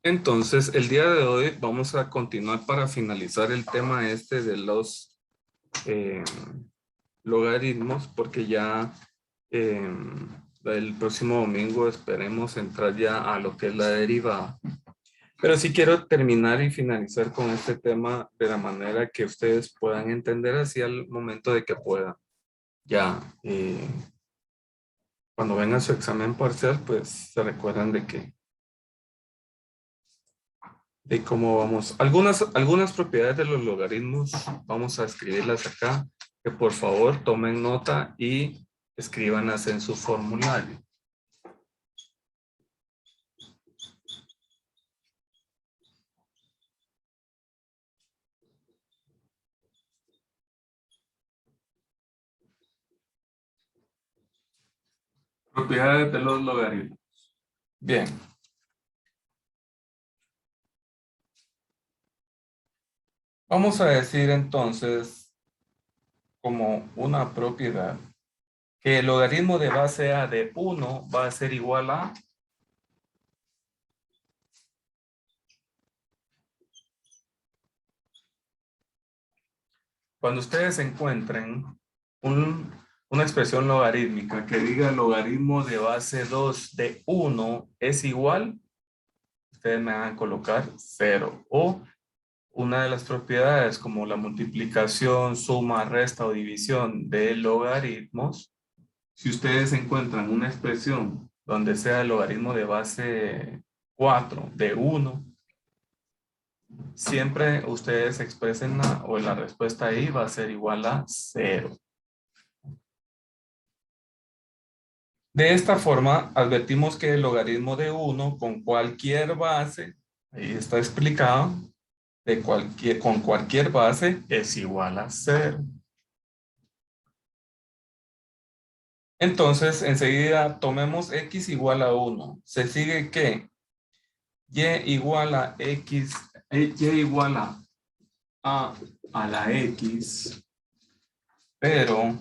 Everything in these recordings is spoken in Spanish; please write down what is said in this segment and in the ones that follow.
Entonces, el día de hoy vamos a continuar para finalizar el tema este de los eh, logaritmos, porque ya eh, el próximo domingo esperemos entrar ya a lo que es la derivada. Pero sí quiero terminar y finalizar con este tema de la manera que ustedes puedan entender así al momento de que puedan. Ya, cuando venga su examen parcial, pues se recuerdan de cómo vamos. Algunas propiedades de los logaritmos, vamos a escribirlas acá, que por favor tomen nota y escríbanlas en su formulario. Propiedades de los logaritmos. Bien. Vamos a decir entonces, como una propiedad, que el logaritmo de base A de 1 va a ser igual a... Cuando ustedes encuentren una expresión logarítmica que diga logaritmo de base 2 de 1 es igual, ustedes me van a colocar 0. O una de las propiedades como la multiplicación, suma, resta o división de logaritmos, si ustedes encuentran una expresión donde sea el logaritmo de base 4 de 1, siempre ustedes expresen la respuesta ahí va a ser igual a 0. De esta forma, advertimos que el logaritmo de 1 con cualquier base, ahí está explicado, con cualquier base es igual a 0. Entonces, enseguida tomemos x igual a 1. Se sigue que y igual a x, y igual a la x, pero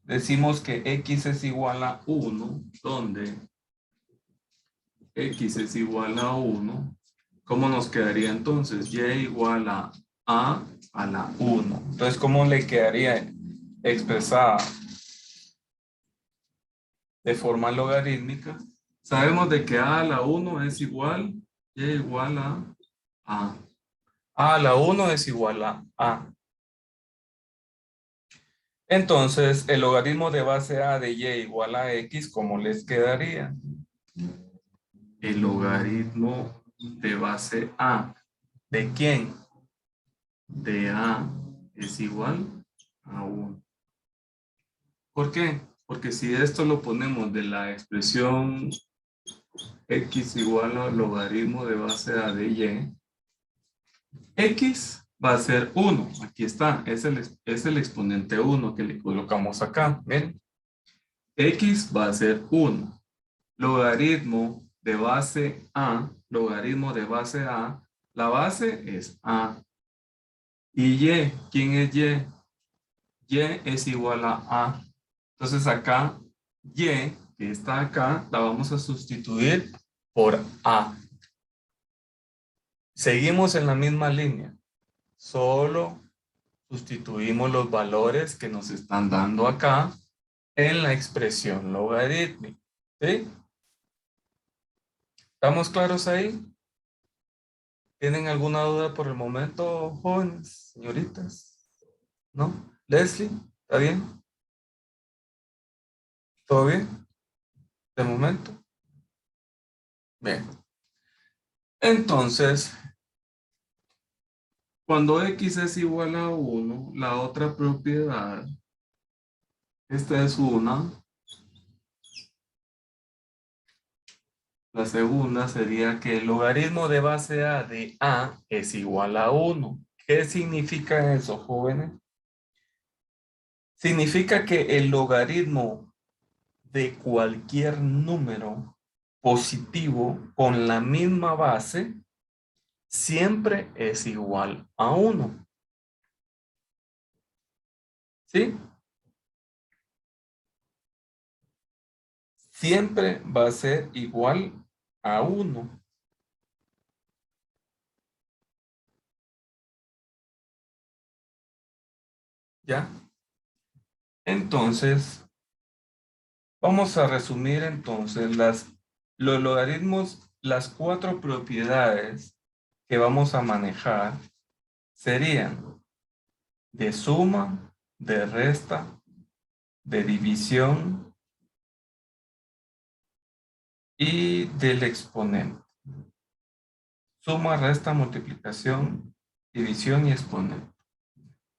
decimos que x es igual a 1, donde x es igual a 1. ¿Cómo nos quedaría entonces? Y igual a la 1. Entonces, ¿cómo le quedaría expresada de forma logarítmica? Sabemos de que a la 1 es igual, y igual a a. A la 1 es igual a a. Entonces, el logaritmo de base a de y igual a x, ¿cómo les quedaría? El logaritmo de base a. ¿De quién? De a es igual a 1. ¿Por qué? Porque si esto lo ponemos de la expresión x igual al logaritmo de base a de y, x va a ser 1. Aquí está, es el exponente 1 que le colocamos acá. ¿Ven? X va a ser 1. Logaritmo de base a, logaritmo de base a, la base es a. Y y, ¿quién es y? Y es igual a a. Entonces acá, y, que está acá, la vamos a sustituir por a. Seguimos en la misma línea, solo sustituimos los valores que nos están dando acá en la expresión logarítmica. ¿Sí? ¿Estamos claros ahí? ¿Tienen alguna duda por el momento, jóvenes, señoritas? ¿No? Leslie, ¿está bien? ¿Todo bien? ¿De momento? Bien. Entonces, cuando x es igual a 1, la otra propiedad, esta es una, la segunda sería que el logaritmo de base a de a es igual a 1. ¿Qué significa eso, jóvenes? Significa que el logaritmo de cualquier número positivo con la misma base siempre es igual a 1. ¿Sí? Siempre va a ser igual a 1. ¿Ya? Entonces, vamos a resumir entonces los logaritmos, las 4 propiedades que vamos a manejar serían de suma, de resta, de división y del exponente. Suma, resta, multiplicación, división y exponente.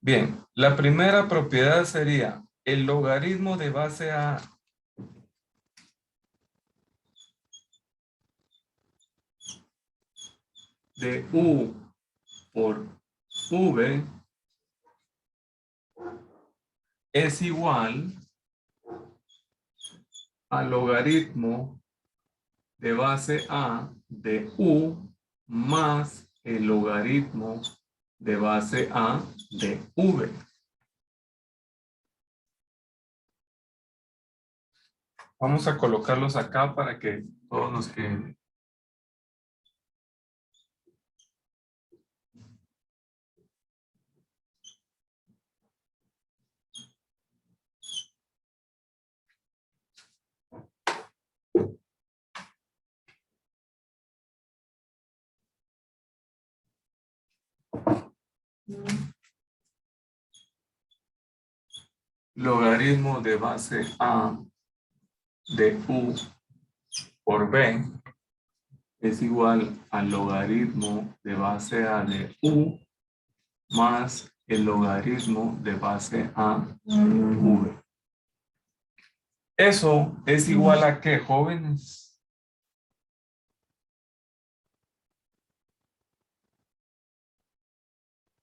Bien, la primera propiedad sería el logaritmo de base a de u por v es igual al logaritmo de base a de u más el logaritmo de base a de v. Vamos a colocarlos acá para que todos nos queden. Logaritmo de base a de u por b es igual al logaritmo de base a de u más el logaritmo de base a de v. Eso es igual a ¿qué, jóvenes?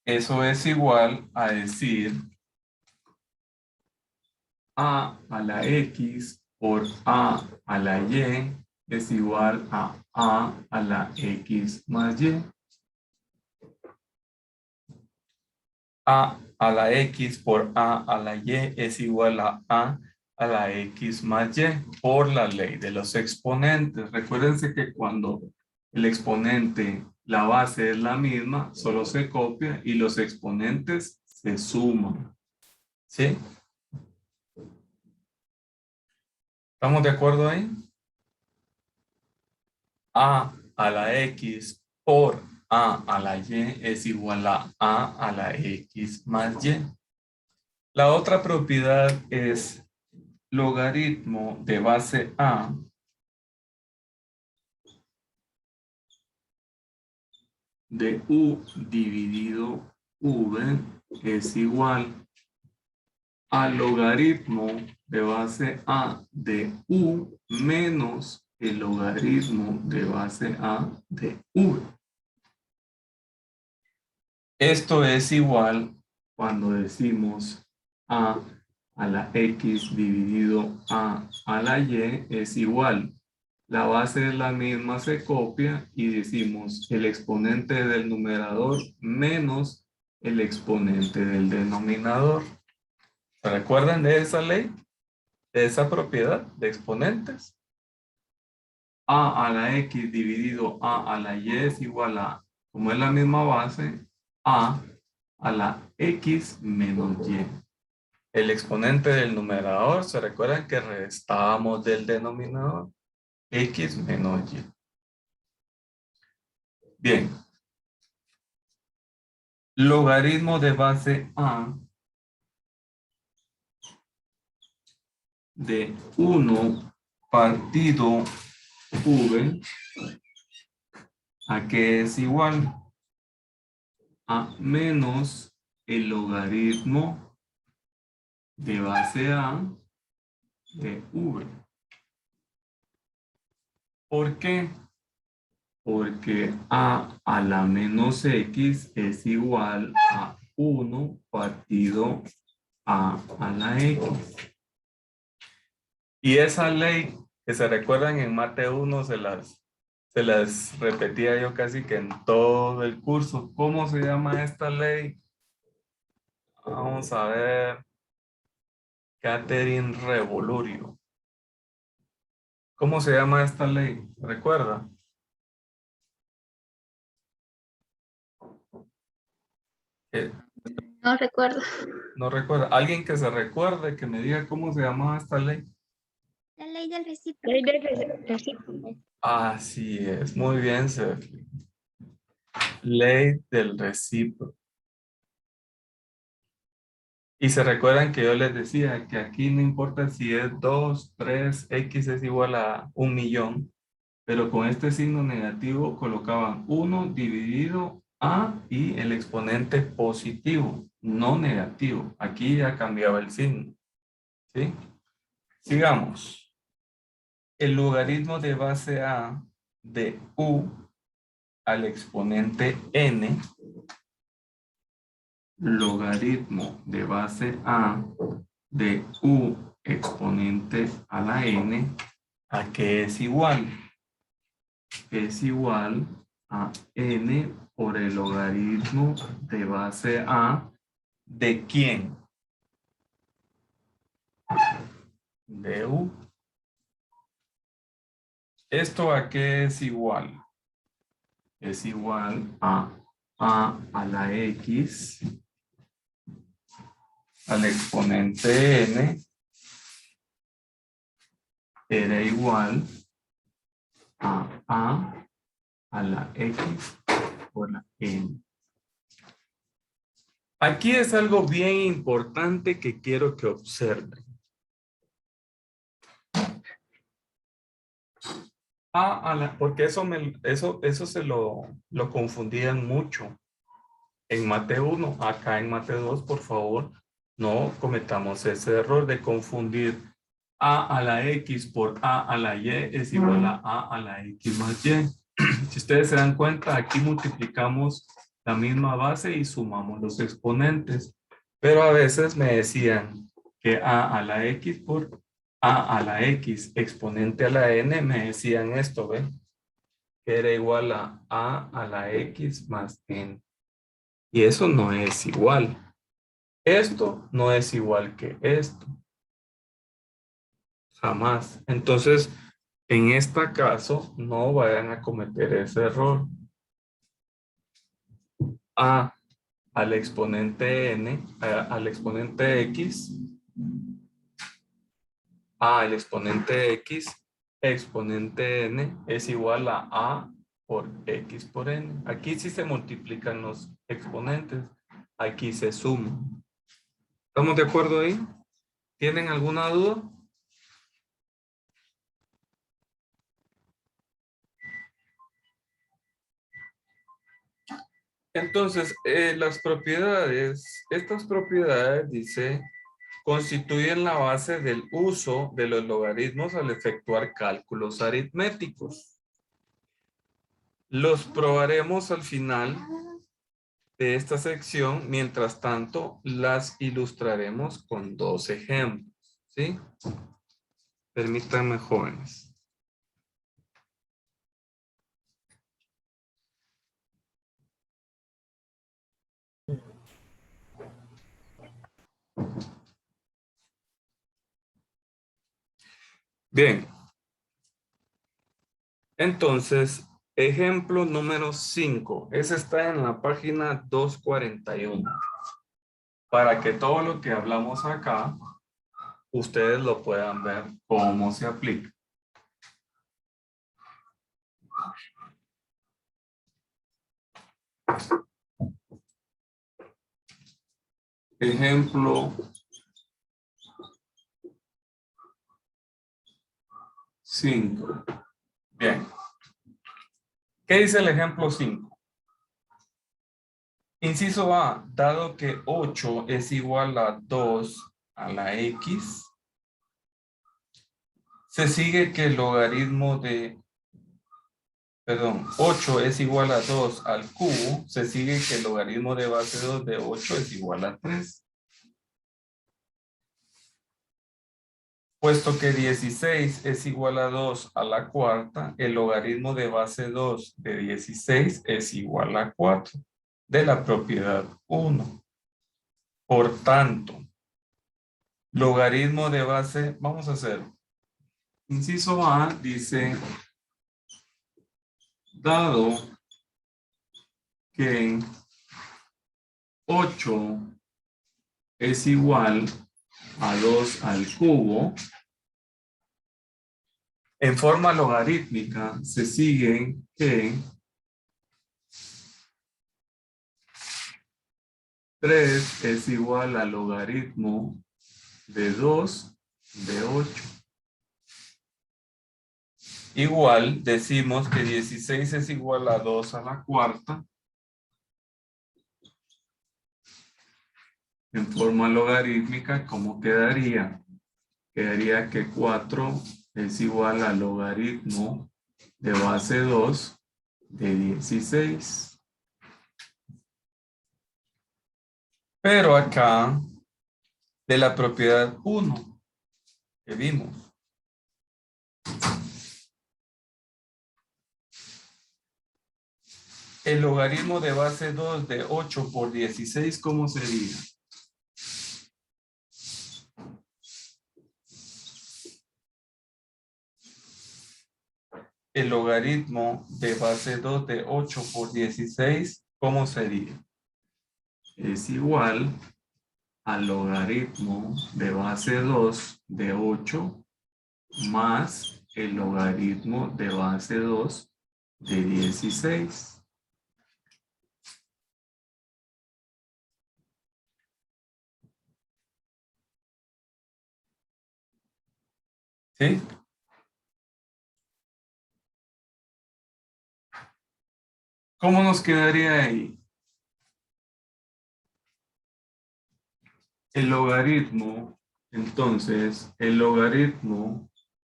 Eso es igual a decir a la x por a la y es igual a la x más y. A la x por a la y es igual a la x más y por la ley de los exponentes. Recuérdense que cuando el exponente, la base es la misma, solo se copia y los exponentes se suman. ¿Sí? ¿Estamos de acuerdo ahí? A la x por a la y es igual a la x más y. La otra propiedad es logaritmo de base a de u dividido v es igual al logaritmo de base a de u menos el logaritmo de base a de v. Esto es igual cuando decimos a la x dividido a la y es igual. La base es la misma, se copia y decimos el exponente del numerador menos el exponente del denominador. ¿Se recuerdan de esa ley? De esa propiedad de exponentes. A la x dividido a la y es igual a, como es la misma base, a la x menos y. El exponente del numerador, ¿se recuerdan que restábamos del denominador? X menos y. Bien. Logaritmo de base a de 1 partido v, ¿a qué es igual? A menos el logaritmo de base a de v. ¿Por qué? Porque a la menos x es igual a 1 partido a la x. Y esa ley que se recuerdan en Mate 1 se las repetía yo casi que en todo el curso. ¿Cómo se llama esta ley? Vamos a ver. Catherine Revolurio. ¿Cómo se llama esta ley? ¿Recuerda? Eh, No recuerdo. No recuerda. Alguien que se recuerde, que me diga cómo se llamaba esta ley. La ley del recíproco. Ley del recíproco. Así es. Muy bien, Sergio. Ley del recíproco. Y se recuerdan que yo les decía que aquí no importa si es 2, 3, X es igual a 1.000.000, pero con este signo negativo colocaban 1 dividido a y el exponente positivo, no negativo. Aquí ya cambiaba el signo. ¿Sí? Sigamos. El logaritmo de base a de u al exponente n, logaritmo de base a de u exponente a la n, ¿a qué es igual? Es igual a n por el logaritmo de base a ¿de quién? De u. ¿Esto a qué es igual? Es igual a la x al exponente n era igual a la x por la n. Aquí es algo bien importante que quiero que observen. Porque eso se lo confundían mucho en Mate 1. Acá en Mate 2, por favor, no cometamos ese error de confundir a la x por a la y es igual a la x más y. Si ustedes se dan cuenta, aquí multiplicamos la misma base y sumamos los exponentes. Pero a veces me decían que a la x por a la x exponente a la n, me decían esto, ¿ven? Que era igual a la x más n. Y eso no es igual. Esto no es igual que esto. Jamás. Entonces, en este caso, no vayan a cometer ese error. A al exponente n, al exponente x, a al exponente x, exponente n es igual a por x por n. Aquí sí se multiplican los exponentes. Aquí se suman. ¿Estamos de acuerdo ahí? ¿Tienen alguna duda? Entonces, las propiedades, estas propiedades, dice, constituyen la base del uso de los logaritmos al efectuar cálculos aritméticos. Los probaremos al final de esta sección. Mientras tanto, las ilustraremos con 2 ejemplos. ¿Sí? Permítanme, jóvenes. Bien. Entonces, ejemplo número 5. Ese está en la página 241. Para que todo lo que hablamos acá, ustedes lo puedan ver cómo se aplica. Ejemplo 5. Bien. ¿Qué dice el ejemplo 5? Inciso A, dado que 8 es igual a 2 a la x, se sigue que el logaritmo de, 8 es igual a 2 al cubo, se sigue que el logaritmo de base 2 de 8 es igual a 3. Puesto que 16 es igual a 2 a la cuarta, el logaritmo de base 2 de 16 es igual a 4 de la propiedad 1. Por tanto, logaritmo de base, vamos a hacer. Inciso A dice, dado que 8 es igual a 2 al cubo. En forma logarítmica se siguen que 3 es igual al logaritmo de 2 de 8. Igual decimos que 16 es igual a 2 a la cuarta. En forma logarítmica, ¿cómo quedaría? Quedaría que 4 es igual al logaritmo de base 2 de 16. Pero acá, de la propiedad 1 que vimos, el logaritmo de base 2 de 8 por 16, ¿cómo sería? El logaritmo de base 2 de 8 por 16, ¿cómo sería? Es igual al logaritmo de base 2 de 8 más el logaritmo de base 2 de 16. ¿Sí? ¿Cómo nos quedaría ahí? El logaritmo, entonces, el logaritmo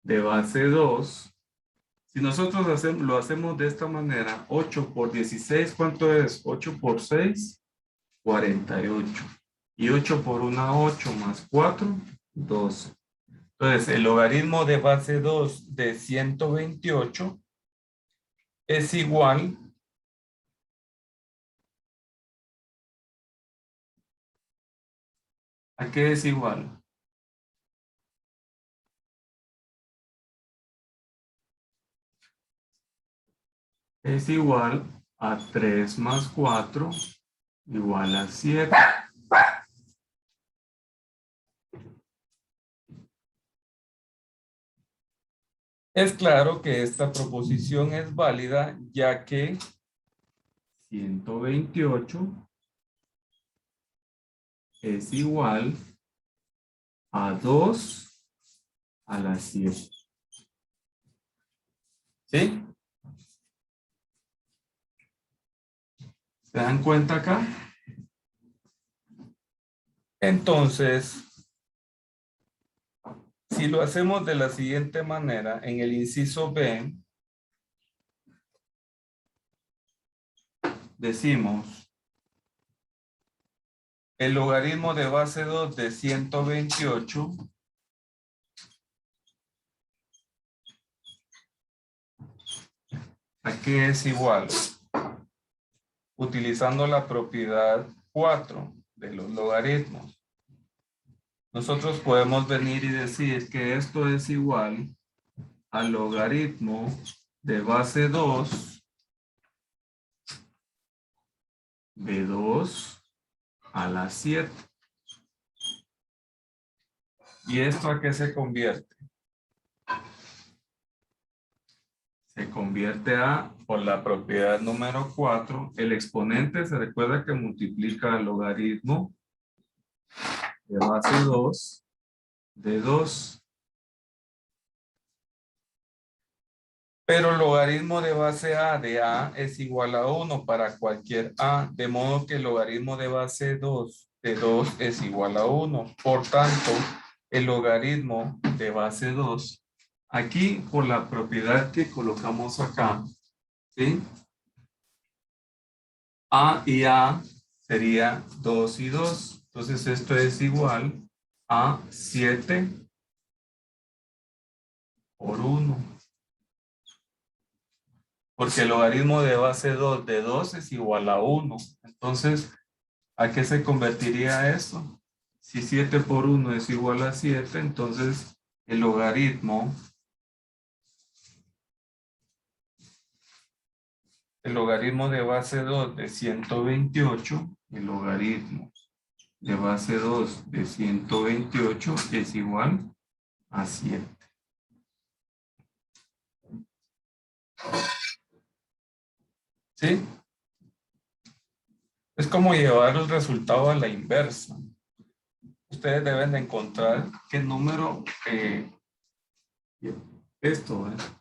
de base 2, si nosotros lo hacemos de esta manera, 8 por 16, ¿cuánto es? 8 por 6, 48. Y 8 por 1, 8 más 4, 12. Entonces, el logaritmo de base 2 de 128 es igual ¿a qué es igual? Es igual a 3 más 4 igual a 7. Es claro que esta proposición es válida ya que 128 es igual a 2 a la 7. ¿Sí? ¿Se dan cuenta acá? Entonces, si lo hacemos de la siguiente manera, en el inciso B, decimos el logaritmo de base 2 de 128 ¿a qué es igual? Utilizando la propiedad 4 de los logaritmos. Nosotros podemos venir y decir que esto es igual al logaritmo de base 2 de 2 a la 7. ¿Y esto a qué se convierte? Se convierte a, por la propiedad número 4, el exponente se recuerda que multiplica el logaritmo de base 2 de 2. Pero el logaritmo de base A de A es igual a 1 para cualquier A, de modo que el logaritmo de base 2 de 2 es igual a 1. Por tanto, el logaritmo de base 2, aquí por la propiedad que colocamos acá, ¿sí? A y A sería 2 y 2. Entonces esto es igual a 7 por 1. Porque el logaritmo de base 2 de 2 es igual a 1. Entonces, ¿a qué se convertiría esto? Si 7 por 1 es igual a 7, entonces el logaritmo de base 2 de 128, el logaritmo de base 2 de 128 es igual a 7. ¿Sí? Es como llevar el resultado a la inversa. Ustedes deben de encontrar qué número esto es.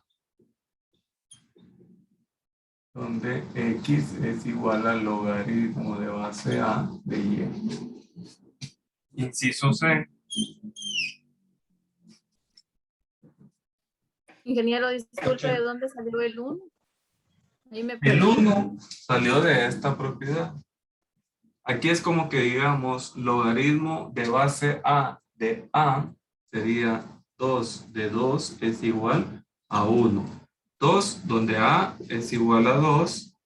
Donde x es igual al logaritmo de base a de y. Inciso C. Ingeniero, disculpe, ¿de dónde salió el 1? Ahí me El perdí. 1 salió de esta propiedad. Aquí es como que digamos logaritmo de base a de a sería 2 de 2 es igual a 1. 2 donde a es igual a 2.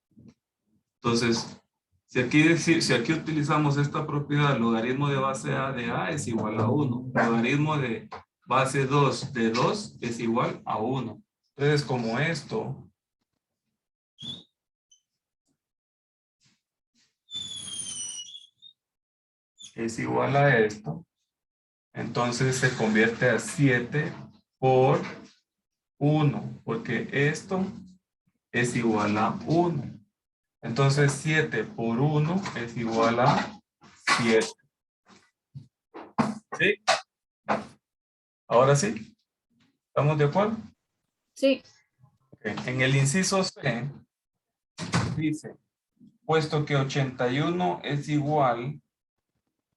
Entonces, si aquí utilizamos esta propiedad, logaritmo de base a de a es igual a 1. Logaritmo de base 2 de 2 es igual a 1. Entonces, como esto es igual a esto, entonces se convierte a 7 por 1, porque esto es igual a 1. Entonces 7 por 1 es igual a 7. ¿Sí? Ahora sí, ¿estamos de acuerdo? Sí. Okay. En el inciso C dice, puesto que 81 es igual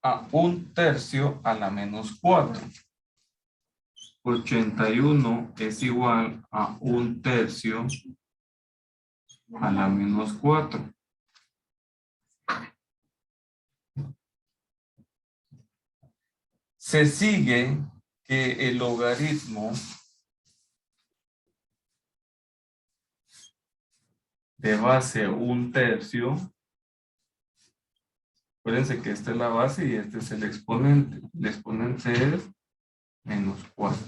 a 1/3 a la menos 4. 81 es igual a 1/3 a la menos 4. Se sigue que el logaritmo de base 1/3, acuérdense que esta es la base y este es el exponente. El exponente es menos 4.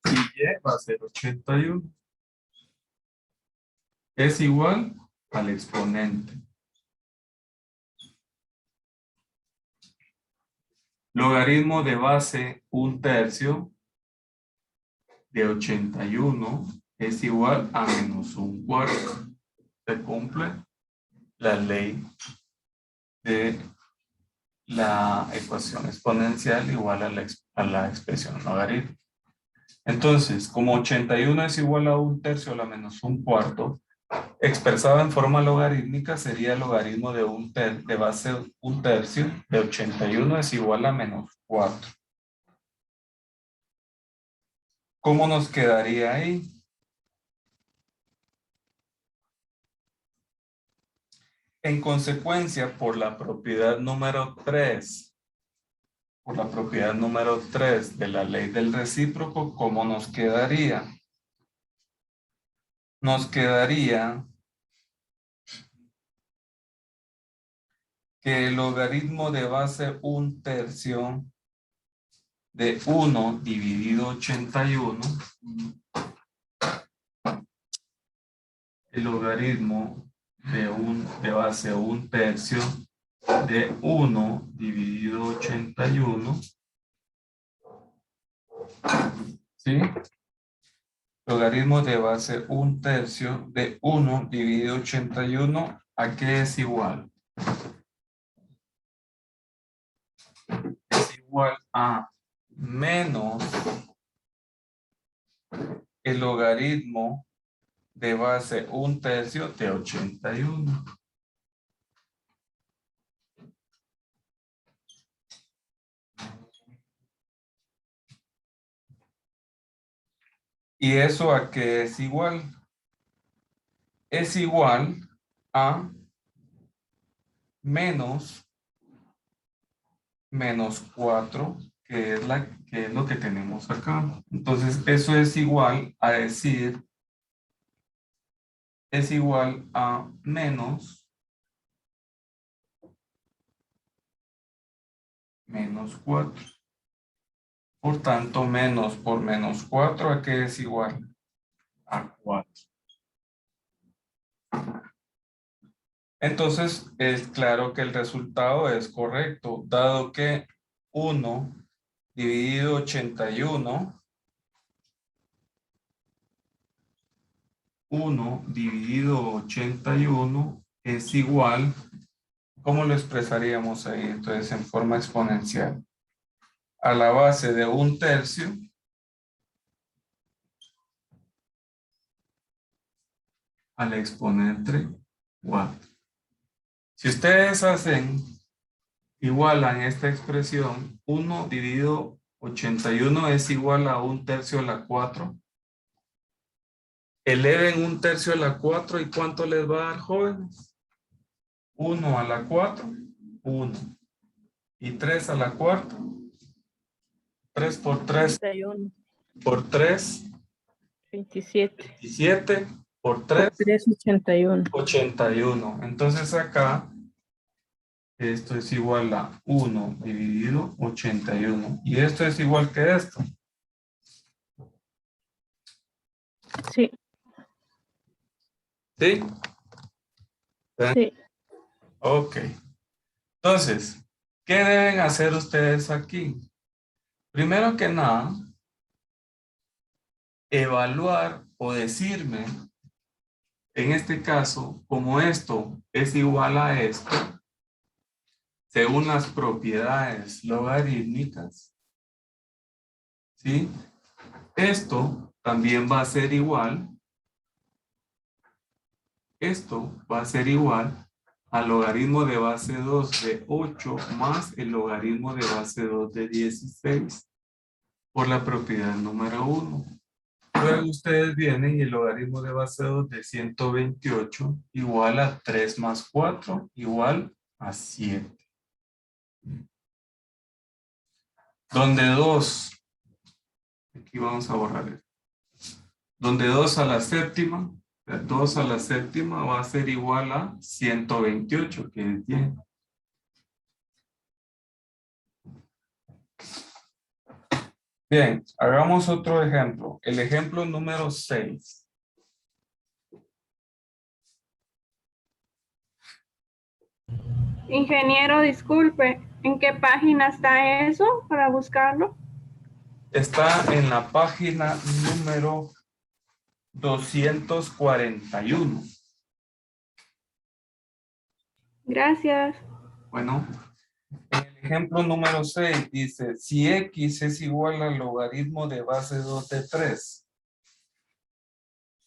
Y y va a ser 81. Es igual al exponente. Logaritmo de base 1/3 de 81 es igual a menos 1/4. Se cumple la ley de la ecuación exponencial igual a la expresión logarítmica. Entonces, como 81 es igual a 1/3 a la menos 1/4, expresado en forma logarítmica sería el logaritmo de base 1/3 de 81 es igual a menos 4. ¿Cómo nos quedaría ahí? En consecuencia, por la propiedad número 3, de la ley del recíproco, ¿cómo nos quedaría? Nos quedaría que el logaritmo de base 1/3 de 1 dividido 81, el logaritmo de base 1/3 de 1 dividido 81, ¿sí? Logaritmo de base 1/3 de 1 dividido 81, ¿a qué es igual? Es igual a menos el logaritmo de base 1/3 de 81. ¿Y eso a qué es igual? Es igual a menos 4, que es lo que tenemos acá. Entonces, eso es igual a decir, es igual a menos 4. Por tanto, menos por menos 4, ¿a qué es igual? A 4. Entonces, es claro que el resultado es correcto, dado que 1 dividido 81, 1 dividido 81 es igual, ¿cómo lo expresaríamos ahí? Entonces, en forma exponencial. A la base de 1/3 al exponente 4. Si ustedes igualan esta expresión, 1 dividido 81 es igual a 1/3 a la 4. Eleven 1/3 a la 4 y ¿cuánto les va a dar, jóvenes? 1 a la 4, 1. Y 3 a la 4. 3 por 3 31, por 3, 27. 27 por Por 3, 3, 81. 81. Entonces acá esto es igual a 1 dividido 81. Y esto es igual que esto. Sí, ¿Sí? sí. Ok. Entonces, ¿qué deben hacer ustedes aquí? Primero que nada, evaluar o decirme, en este caso, como esto es igual a esto, según las propiedades logarítmicas, ¿sí? Esto también va a ser igual, esto va a ser igual al logaritmo de base 2 de 8 más el logaritmo de base 2 de 16 por la propiedad número 1. Luego ustedes vienen y el logaritmo de base 2 de 128 igual a 3 más 4 igual a 7. Donde 2, aquí vamos a borrar esto. Donde 2 a la séptima, 2 a la séptima va a ser igual a 128, que es 10. Bien, hagamos otro ejemplo. El ejemplo número 6. Ingeniero, disculpe, ¿en qué página está eso para buscarlo? Está en la página número 241. Gracias. Bueno, en el ejemplo número 6 dice, si x es igual al logaritmo de base 2 de 3.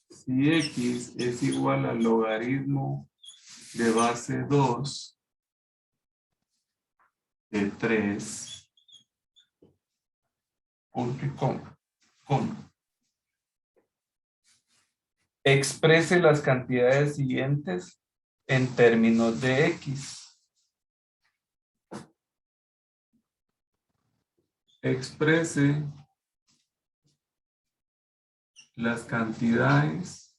Si x es igual al logaritmo de base 2 de 3. Punto y coma. Exprese las cantidades siguientes en términos de x. Exprese las cantidades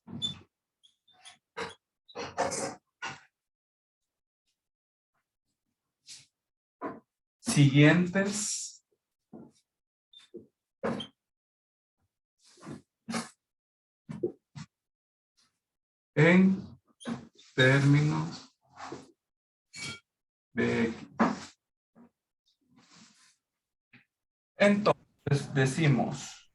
siguientes en términos de x. Entonces decimos,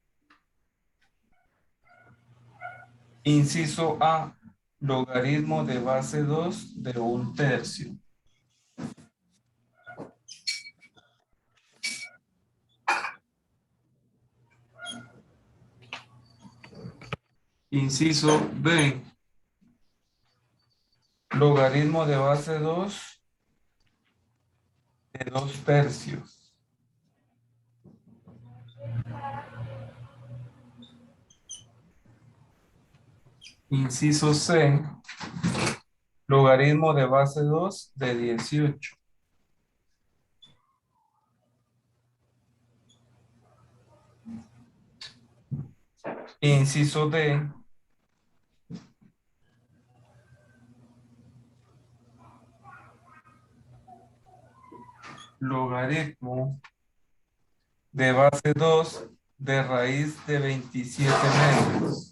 inciso A, logaritmo de base 2 de 1/3. Inciso B, logaritmo de base 2 de 2/3. Inciso C, logaritmo de base 2 de 18. Inciso D, logaritmo de base 2 de raíz de 27 metros.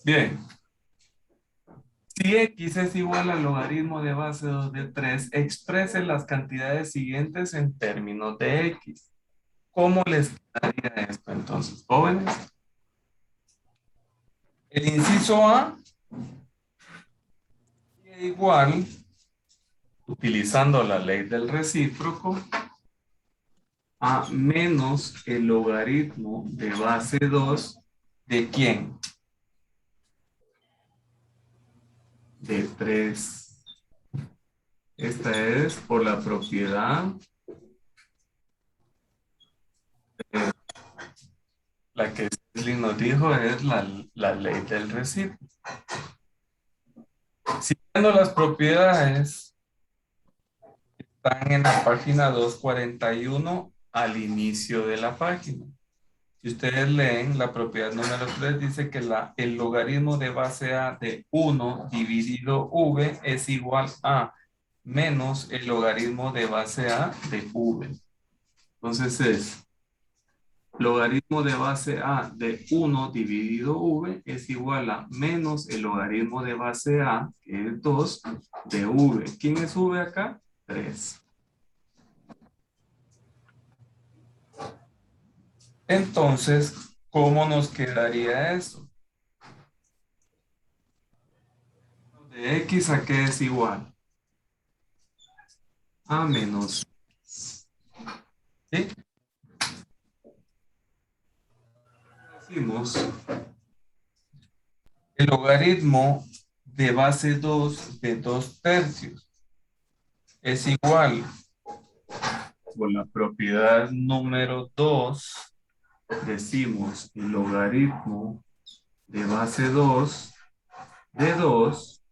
Bien. Si x es igual al logaritmo de base 2 de 3, exprese las cantidades siguientes en términos de x. ¿Cómo les quedaría esto entonces, jóvenes? El inciso A es igual, utilizando la ley del recíproco, a menos el logaritmo de base 2 de ¿quién? De 3. Esta es por la propiedad. La que Cecily nos dijo es la ley del recíproco. Siguiendo las propiedades, están en la página 241 al inicio de la página. Si ustedes leen la propiedad número 3, dice que el logaritmo de base A de 1 dividido V es igual a menos el logaritmo de base A de V. Entonces es logaritmo de base A de 1 dividido V es igual a menos el logaritmo de base A, que es 2, de V. ¿Quién es V acá? 3. Entonces, ¿cómo nos quedaría eso? De X a qué es igual. A menos. ¿Sí? Decimos el logaritmo de base 2 de 2 tercios es igual por la propiedad número 2. Decimos el logaritmo de base 2 de 2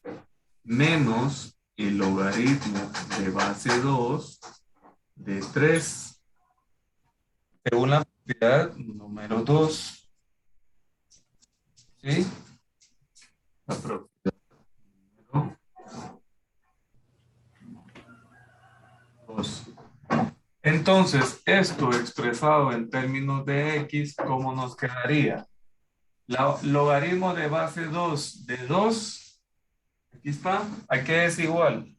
menos el logaritmo de base 2 de 3. Según la propiedad número 2. ¿Sí? La propiedad número 2. Entonces, esto expresado en términos de X, ¿cómo nos quedaría? Logaritmo de base 2 de 2, aquí está, ¿a qué es igual?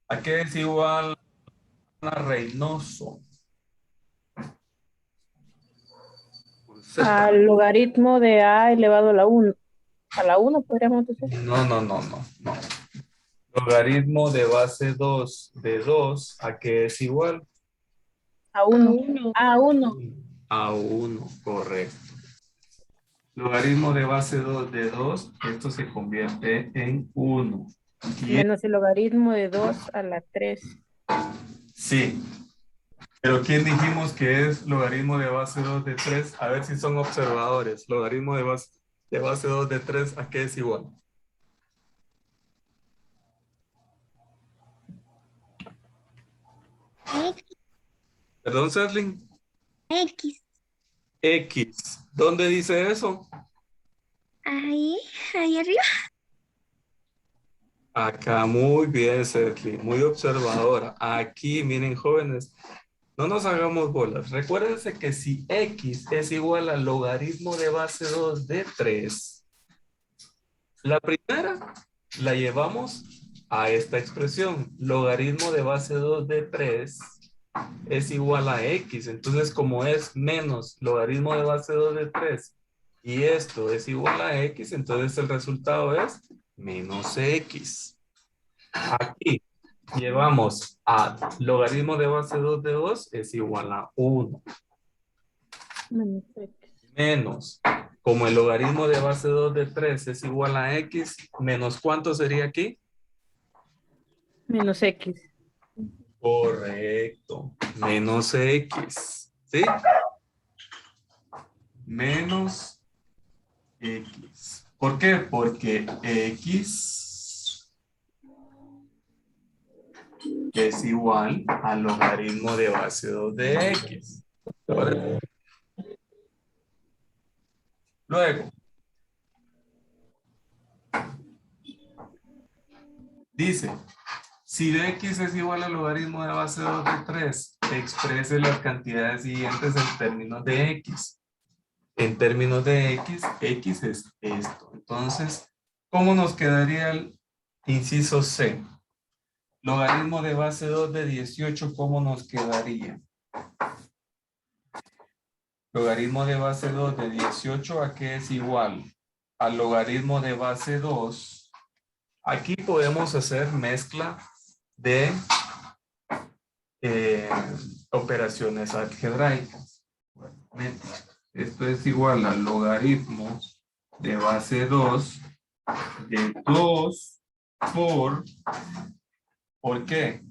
¿A qué es igual a Reynoso? Al logaritmo de A elevado a la 1. A la 1 podríamos decir. No. Logaritmo de base 2 de 2, ¿a qué es igual? A 1. A 1. A 1, correcto. Logaritmo de base 2 de 2, esto se convierte en 1. Menos el logaritmo de 2 a la 3. Sí. Pero ¿quién dijimos que es logaritmo de base 2 de 3? A ver si son observadores. Logaritmo de base 2 de 3, ¿a qué es igual? X. Perdón, Serling. X. X. ¿Dónde dice eso? Ahí arriba. Acá, muy bien, Serling. Muy observadora. Aquí, miren, jóvenes. No nos hagamos bolas. Recuérdense que si X es igual al logaritmo de base 2 de 3, la primera la llevamos a esta expresión. Logaritmo de base 2 de 3 es igual a X. Entonces, como es menos logaritmo de base 2 de 3 y esto es igual a X, entonces el resultado es menos X. Aquí llevamos a logaritmo de base 2 de 2 es igual a 1. Menos X. Menos, como el logaritmo de base 2 de 3 es igual a X, menos ¿cuánto sería aquí? Menos X. Correcto, menos X, ¿sí? Menos X. ¿Por qué? Porque X es igual al logaritmo de base 2 de X. Luego, dice, si de X es igual al logaritmo de base 2 de 3, exprese las cantidades siguientes en términos de X. En términos de X es esto. Entonces, ¿cómo nos quedaría el inciso C? Logaritmo de base 2 de 18, ¿cómo nos quedaría? Logaritmo de base 2 de 18, ¿a qué es igual? Al logaritmo de base 2. Aquí podemos hacer mezcla de operaciones algebraicas. Bueno, esto es igual al logaritmo de base 2 de 2 ¿por qué?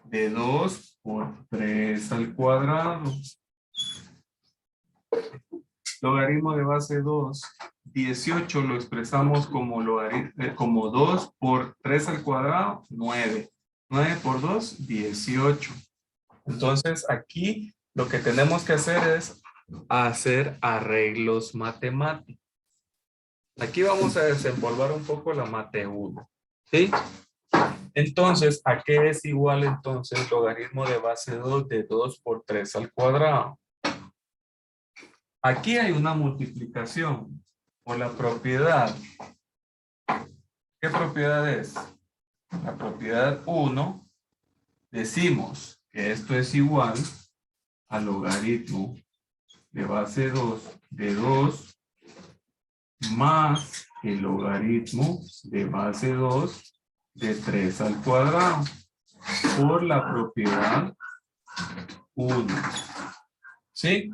De 2 por 3 al cuadrado. Logaritmo de base 2, 18 lo expresamos como como 2 por 3 al cuadrado, 9. 9 por 2, 18. Entonces aquí lo que tenemos que hacer es hacer arreglos matemáticos. Aquí vamos a desempolvar un poco la mate 1. ¿Sí? Entonces, ¿a qué es igual entonces logaritmo de base 2 de 2 por 3 al cuadrado? Aquí hay una multiplicación por la propiedad. ¿Qué propiedad es? La propiedad 1. Decimos que esto es igual al logaritmo de base 2 de 2 más el logaritmo de base 2 de 3 al cuadrado por la propiedad 1. ¿Sí?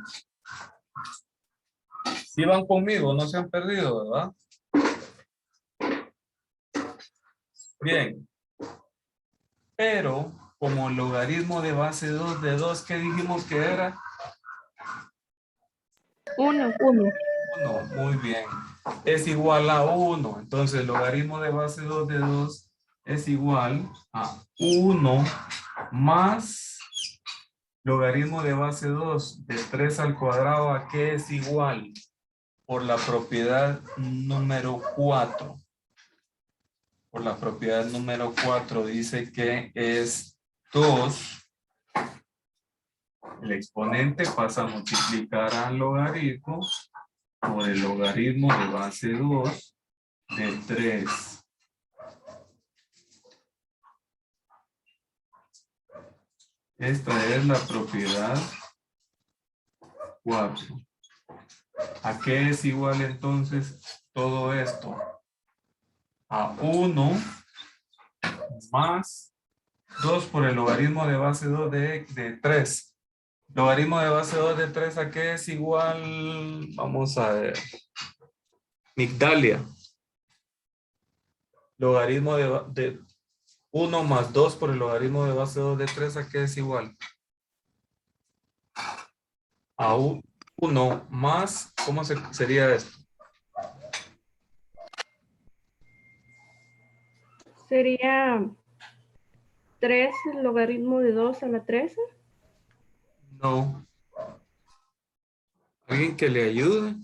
¿Sí van conmigo? No se han perdido, ¿verdad? Bien. Pero como el logaritmo de base 2 de 2, ¿qué dijimos que era? 1. 1. Muy bien. Es igual a 1. Entonces el logaritmo de base 2 de 2 es igual a 1 más logaritmo de base 2 de 3 al cuadrado. ¿A qué es igual? Por la propiedad número 4. Por la propiedad número 4 dice que es 2. El exponente pasa a multiplicar al logaritmo por el logaritmo de base 2 de 3. Esta es la propiedad 4. ¿A qué es igual entonces todo esto? A 1 más 2 por el logaritmo de base 2 de 3. Logaritmo de base 2 de 3, ¿a qué es igual? Vamos a ver. Migdalia. Logaritmo de 1 más 2 por el logaritmo de base 2 de 3, ¿a qué es igual? A 1 más, ¿cómo sería esto? Sería 3 logaritmo de 2 a la 13. No. ¿Alguien que le ayude?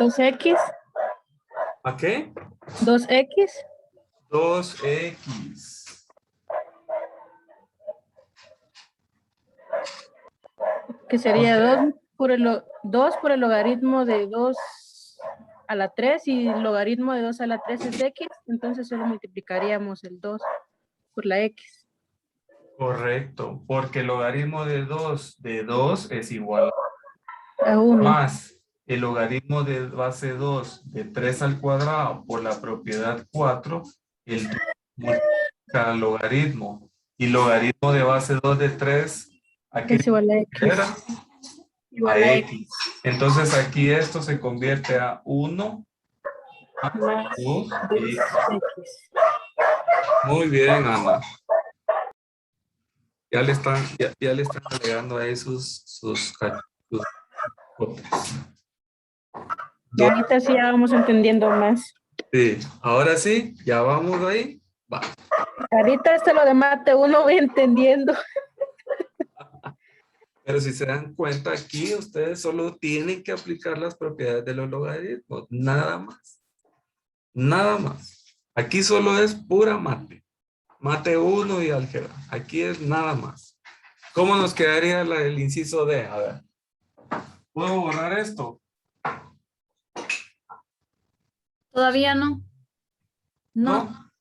2x, ¿A qué? 2x, 2x. que sería Ok. 2 por el logaritmo de 2 a la 3 y el logaritmo de 2 a la 3 es x, entonces solo multiplicaríamos el 2 por la x. Correcto, porque el logaritmo de 2 es igual A 1. más el logaritmo de base 2 de 3 al cuadrado por la propiedad 4, el multiplica al logaritmo. Y logaritmo de base 2 de 3, ¿a qué Es igual a x. era? Igual A a x. Entonces aquí esto se convierte a 1 más Más 2x. 2x. Muy bien, Ana. Ya le están agregando ahí sus otras. Y ahorita sí ya vamos entendiendo más. Sí, ahora sí, ya vamos ahí. Va. Ahorita esto lo de mate 1 voy entendiendo. Pero si se dan cuenta aquí, ustedes solo tienen que aplicar las propiedades de los logaritmos. Nada más. Nada más. Aquí solo es pura mate. Mate 1 y álgebra. Aquí es nada más. ¿Cómo nos quedaría el inciso D? A ver. ¿Puedo borrar esto? Todavía no. No, ¿No?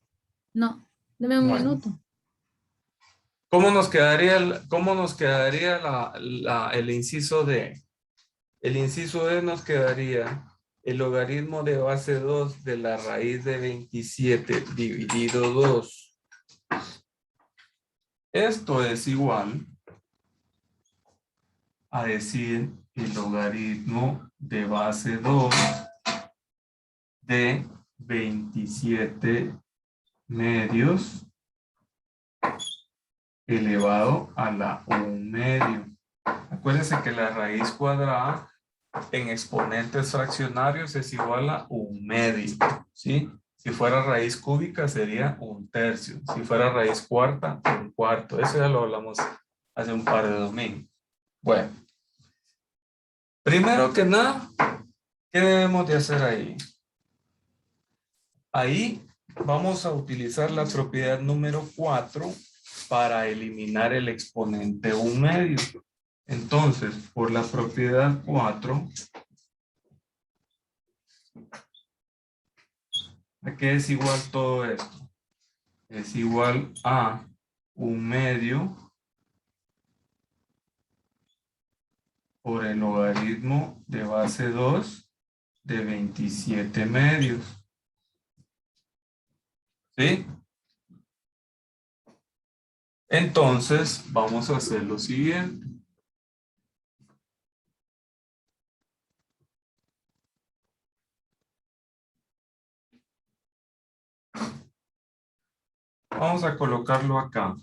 no. Deme un Bueno. minuto. ¿Cómo nos quedaría el inciso D? El inciso D nos quedaría el logaritmo de base 2 de la raíz de 27 dividido 2. Esto es igual a decir el logaritmo de base 2 de 27 medios elevado a la 1 medio. Acuérdense que la raíz cuadrada en exponentes fraccionarios es igual a 1 medio, ¿sí? Si fuera raíz cúbica sería 1/3. Si fuera raíz cuarta, 1/4. Eso ya lo hablamos hace un par de domingos. Bueno, primero que nada, ¿qué debemos de hacer ahí? Ahí vamos a utilizar la propiedad número 4 para eliminar el exponente 1 medio. Entonces, por la propiedad 4, ¿a qué es igual todo esto? Es igual a 1 medio por el logaritmo de base 2 de 27 medios. ¿Sí? Entonces, vamos a hacer lo siguiente. Vamos a colocarlo acá.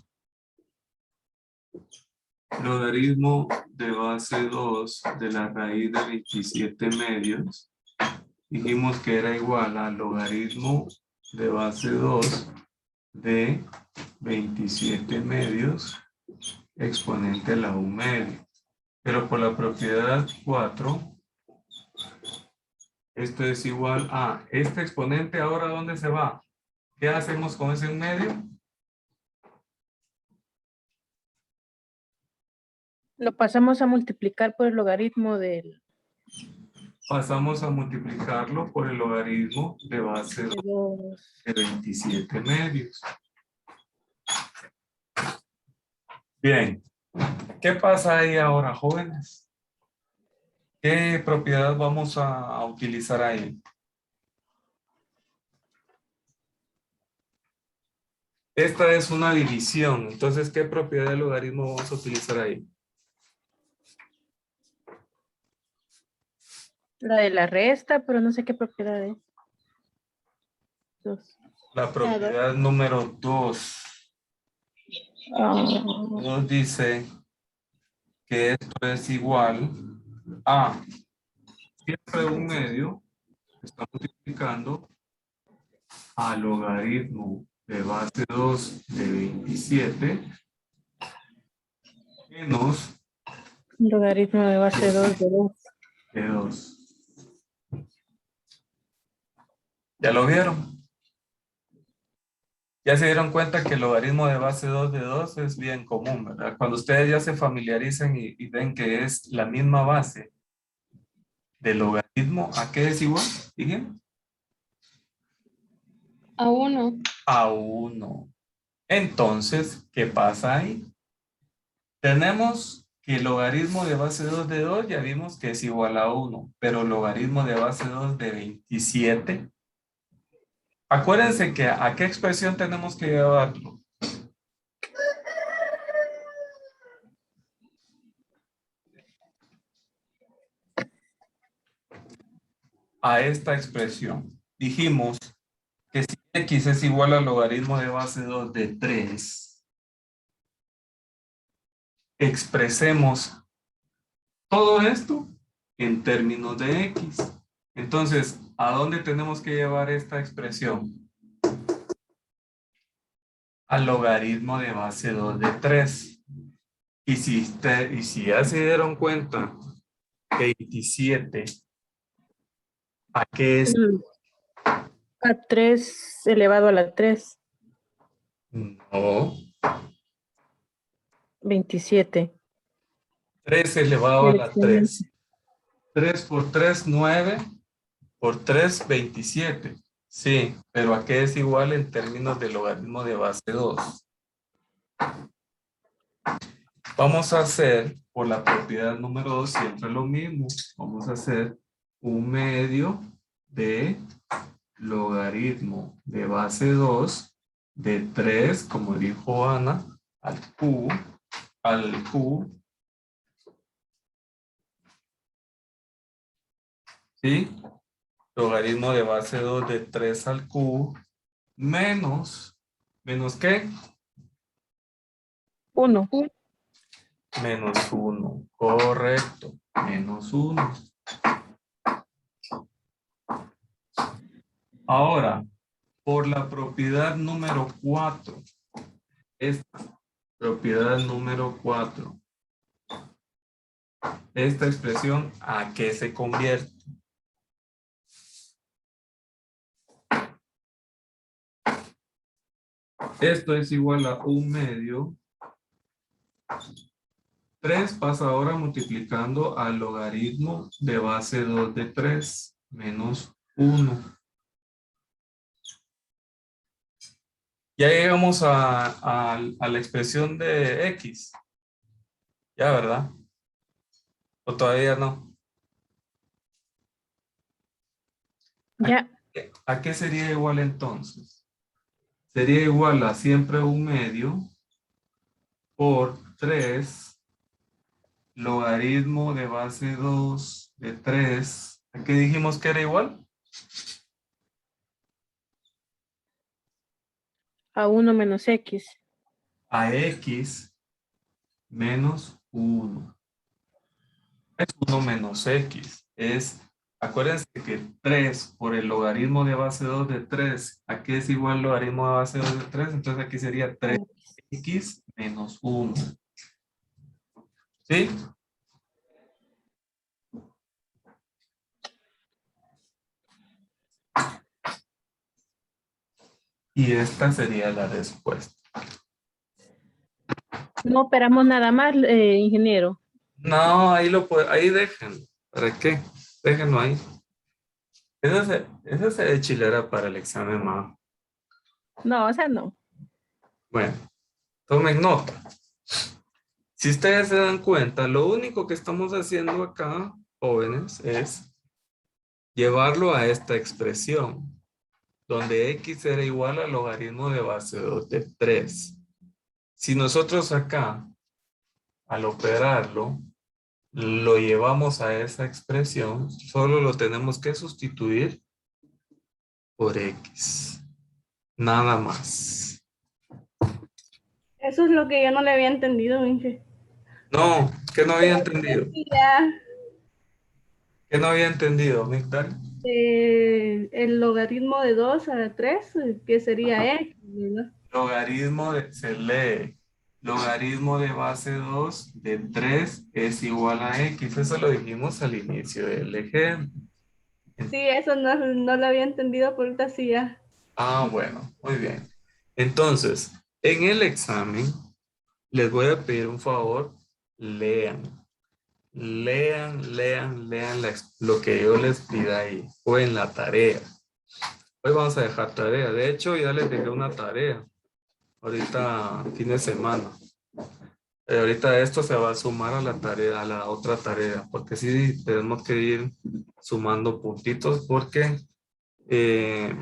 Logaritmo de base 2 de la raíz de 27 medios. Dijimos que era igual al logaritmo de base 2 de 27 medios exponente a la 1 medio. Pero por la propiedad 4, esto es igual a este exponente. Ahora, ¿dónde se va? ¿Qué hacemos con ese 1 medio? Lo pasamos a multiplicar por el logaritmo del Pasamos a multiplicarlo por el logaritmo de base 2 2. de 27 medios. Bien. ¿Qué pasa ahí ahora, jóvenes? ¿Qué propiedad vamos a utilizar ahí? Esta es una división. Entonces, ¿qué propiedad del logaritmo vamos a utilizar ahí? La de la resta, pero no sé qué propiedad es. 2. La propiedad número 2 nos dice que esto es igual a siempre 1 medio, está multiplicando al logaritmo de base 2 de 27 menos Logaritmo de base 2 de 2. de 2. ¿Ya lo vieron? Ya se dieron cuenta que el logaritmo de base 2 de 2 es bien común, ¿verdad? Cuando ustedes ya se familiarizan y ven que es la misma base del logaritmo, ¿a qué es igual? Dije. A 1. A 1. Entonces, ¿qué pasa ahí? Tenemos que el logaritmo de base 2 de 2 ya vimos que es igual a 1, pero el logaritmo de base 2 de 27. Acuérdense que ¿a qué expresión tenemos que llevarlo? A esta expresión. Dijimos que si x es igual al logaritmo de base 2 de 3, expresemos todo esto en términos de x. Entonces, ¿a dónde tenemos que llevar esta expresión? Al logaritmo de base 2 de 3. Y si ya se dieron cuenta que 27, ¿a qué es? A 3 elevado a la 3. No. 27. 3 elevado a la Excelente. 3. 3 por 3, 9. Por 3, 27. Sí, pero ¿a qué es igual en términos de logaritmo de base 2? Vamos a hacer, por la propiedad número 2, siempre lo mismo. Vamos a hacer un medio de logaritmo de base 2 de 3, como dijo Ana, al cubo, ¿sí? Logaritmo de base 2 de 3 al cubo, menos, ¿menos qué? 1. Menos 1, correcto, menos 1. Ahora, por la propiedad número 4, esta propiedad número 4, esta expresión, ¿a qué se convierte? Esto es igual a 1 medio. 3 pasa ahora multiplicando al logaritmo de base 2 de 3 menos 1. Ya llegamos a la expresión de X. Ya, ¿verdad? ¿O todavía no? Ya. ¿A qué sería igual entonces? Sería igual a siempre 1 medio por 3 logaritmo de base 2 de 3. ¿A qué dijimos que era igual? A 1 menos X. A X menos 1. Es 1 menos X. Acuérdense que 3 por el logaritmo de base 2 de 3. ¿A qué es igual el logaritmo de base 2 de 3? Entonces aquí sería 3x menos 1. ¿Sí? Y esta sería la respuesta. No operamos nada más, ingeniero. No, ahí déjenlo. ¿Para qué? Déjenlo ahí. Esa se de chilera para el examen, ma. No, o sea, no. Bueno, tomen nota. Si ustedes se dan cuenta, lo único que estamos haciendo acá, jóvenes, es llevarlo a esta expresión, donde x era igual al logaritmo de base 2 de 3. Si nosotros acá, al operarlo, lo llevamos a esa expresión, solo lo tenemos que sustituir por x. Nada más. Eso es lo que yo no le había entendido, Inge. No, que no había entendido. Ya, Que no había entendido, Migdal. el logaritmo de 2 a la 3, que sería X, ¿verdad? Se lee. Logaritmo de base 2 de 3 es igual a x. Eso lo dijimos al inicio del ejemplo. Sí, eso no lo había entendido, pero ahorita sí ya. Ah, bueno, muy bien. Entonces, en el examen, les voy a pedir un favor, lean. Lean lo que yo les pida ahí, o en la tarea. Hoy vamos a dejar tarea. De hecho, ya les dejé una tarea. Ahorita, fin de semana. Ahorita esto se va a sumar a la tarea, a la otra tarea, porque sí tenemos que ir sumando puntitos porque eh,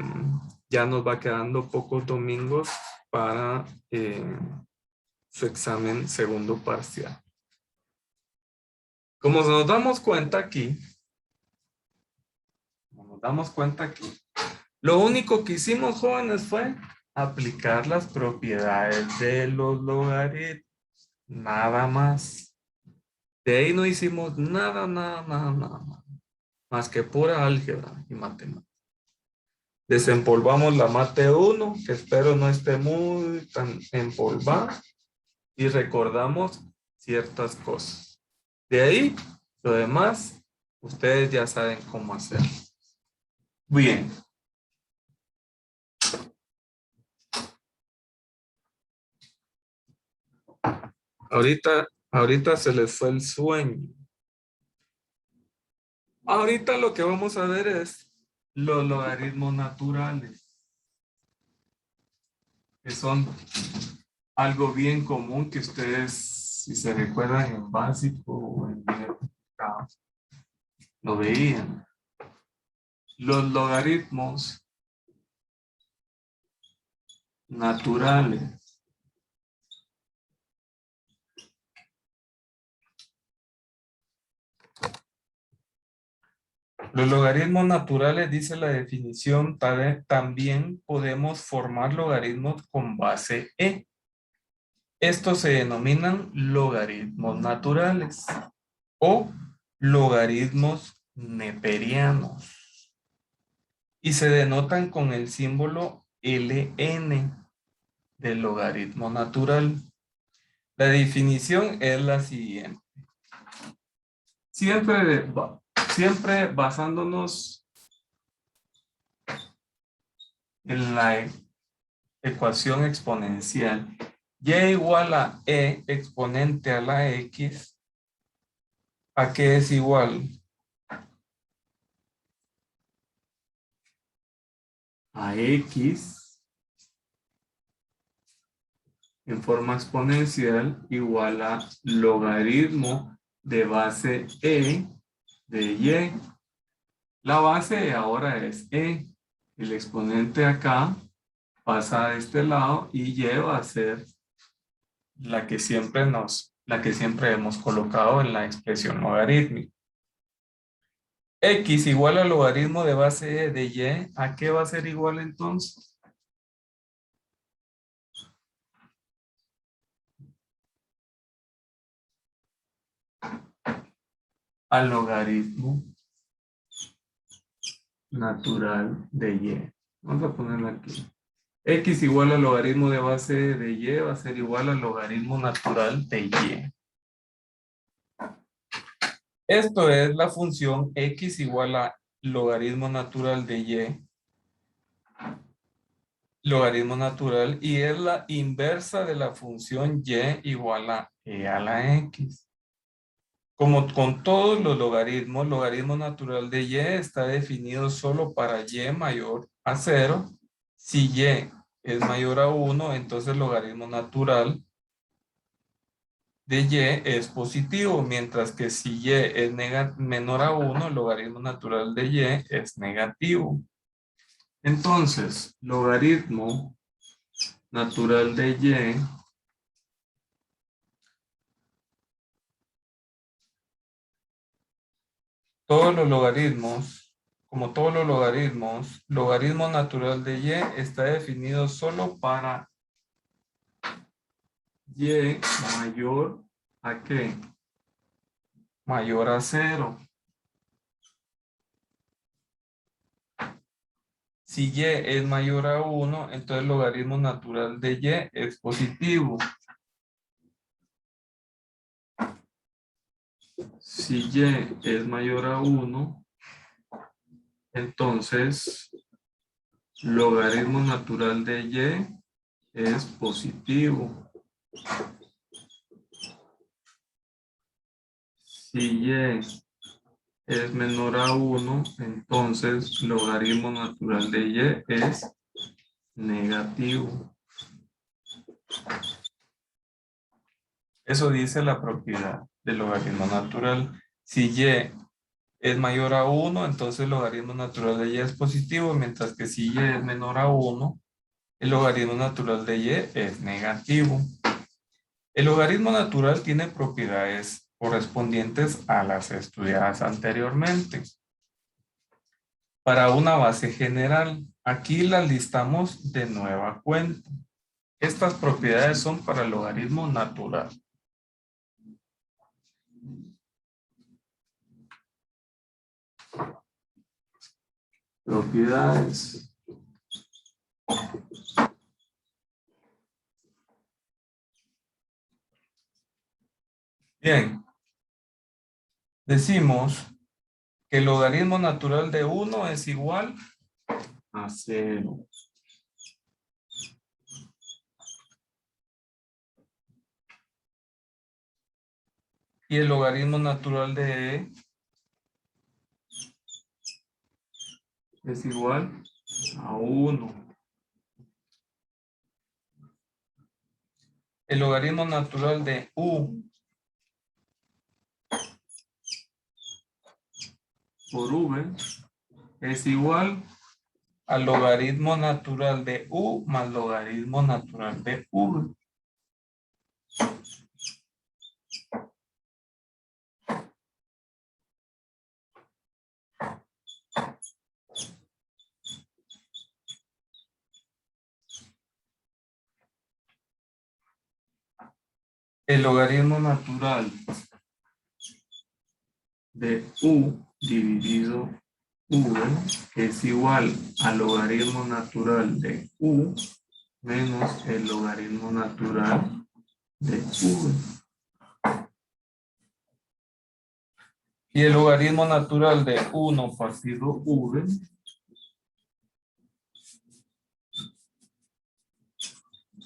ya nos va quedando pocos domingos para su examen segundo parcial. Como nos damos cuenta aquí, lo único que hicimos, jóvenes, fue aplicar las propiedades de los logaritmos, nada más. De ahí no hicimos nada, más que pura álgebra y matemáticas. Desempolvamos la mate 1, que espero no esté muy tan empolvada, y recordamos ciertas cosas. De ahí, lo demás, ustedes ya saben cómo hacerlo. Bien. Ahorita se les fue el sueño. Ahorita lo que vamos a ver es los logaritmos naturales, que son algo bien común que ustedes, si se recuerdan en básico o en época, lo veían. Los logaritmos naturales Los logaritmos naturales, dice la definición, también podemos formar logaritmos con base e. Estos se denominan logaritmos naturales o logaritmos neperianos y se denotan con el símbolo ln del logaritmo natural. La definición es la siguiente. Siempre basándonos en la ecuación exponencial, y igual a e exponente a la x, ¿a qué es igual? A x en forma exponencial igual a logaritmo de base e de y. La base ahora es e. El exponente acá pasa a este lado y y va a ser la que siempre hemos colocado en la expresión logarítmica. X igual al logaritmo de base e de y. ¿A qué va a ser igual entonces? Al logaritmo natural de y. Vamos a ponerlo aquí. X igual al logaritmo de base de y va a ser igual al logaritmo natural de y. Esto es la función x igual a logaritmo natural de y. Logaritmo natural y es la inversa de la función y igual a e a la x. Como con todos los logaritmos, logaritmo natural de y está definido solo para y mayor a 0. Si y es mayor a 1, entonces el logaritmo natural de y es positivo, mientras que si y es menor a 1, el logaritmo natural de y es negativo. Entonces, logaritmo natural de y todos los logaritmos, como todos los logaritmos, logaritmo natural de y está definido solo para y mayor a ¿qué? Mayor a 0. Si y es mayor a 1, entonces el logaritmo natural de y es positivo. Si y es mayor a 1, entonces logaritmo natural de y es positivo. Si y es menor a 1, entonces logaritmo natural de y es negativo. Eso dice la propiedad del logaritmo natural. Si y es mayor a 1, entonces el logaritmo natural de y es positivo, mientras que si y es menor a 1, el logaritmo natural de y es negativo. El logaritmo natural tiene propiedades correspondientes a las estudiadas anteriormente. Para una base general, aquí las listamos de nueva cuenta. Estas propiedades son para el logaritmo natural. Propiedades. Bien. Decimos que el logaritmo natural de 1 es igual a 0. Y el logaritmo natural de E es igual a 1. El logaritmo natural de U por V es igual al logaritmo natural de U más logaritmo natural de V. El logaritmo natural de U dividido V es igual al logaritmo natural de U menos el logaritmo natural de V. Y el logaritmo natural de 1 partido V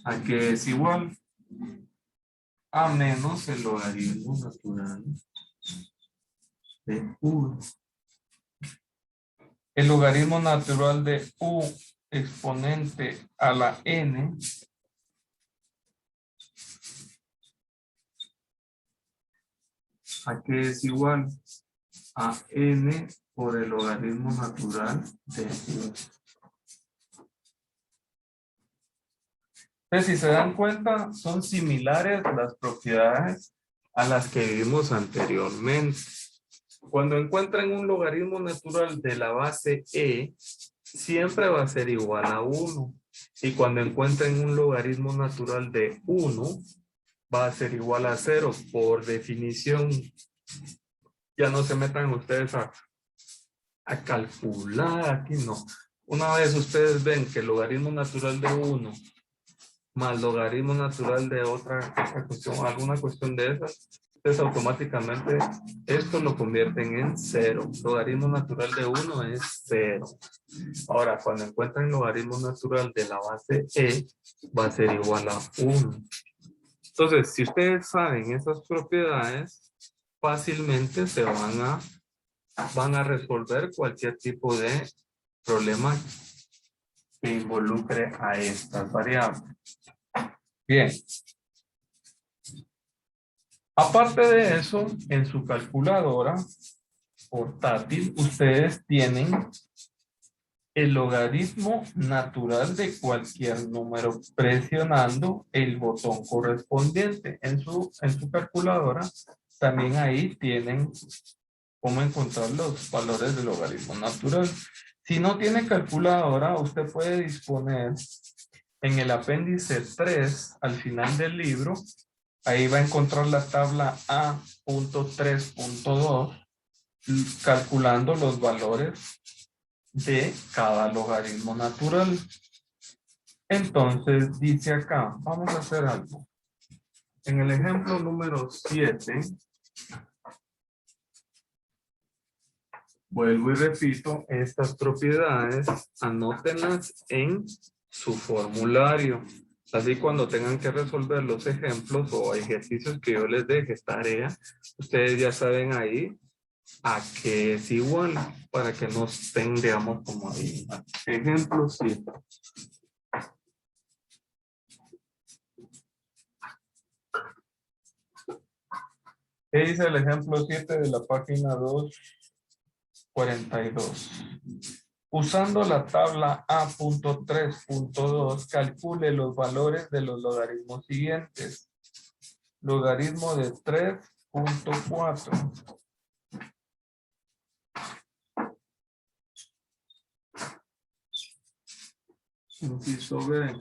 ¿a qué es igual? A menos el logaritmo natural de U. El logaritmo natural de U exponente a la n ¿a qué es igual? A n por el logaritmo natural de U. Entonces, si se dan cuenta, son similares las propiedades a las que vimos anteriormente. Cuando encuentran un logaritmo natural de la base e, siempre va a ser igual a 1. Y cuando encuentren un logaritmo natural de 1, va a ser igual a 0 por definición. Ya no se metan ustedes a calcular, aquí no. Una vez ustedes ven que el logaritmo natural de 1 más logaritmo natural de otra cuestión, alguna cuestión de esas, entonces automáticamente esto lo convierten en 0. Logaritmo natural de 1 es 0. Ahora, cuando encuentran logaritmo natural de la base e, va a ser igual a 1. Entonces, si ustedes saben esas propiedades, fácilmente se van a resolver cualquier tipo de problema que involucre a estas variables. Bien. Aparte de eso, en su calculadora portátil, ustedes tienen el logaritmo natural de cualquier número presionando el botón correspondiente. En su calculadora, también ahí tienen cómo encontrar los valores del logaritmo natural. Si no tiene calculadora, usted puede disponer en el apéndice 3 al final del libro. Ahí va a encontrar la tabla A.3.2 calculando los valores de cada logaritmo natural. Entonces dice acá, vamos a hacer algo. En el ejemplo número 7, vuelvo y repito, estas propiedades, anótenlas en su formulario. Así cuando tengan que resolver los ejemplos o ejercicios que yo les deje, tarea, ustedes ya saben ahí a qué es igual, para que no estén, digamos, como ahí. Ejemplo 7. ¿Qué dice el ejemplo 7 de la página 242? Usando la tabla A.3.2, calcule los valores de los logaritmos siguientes. Logaritmo de 3.4. Inciso B.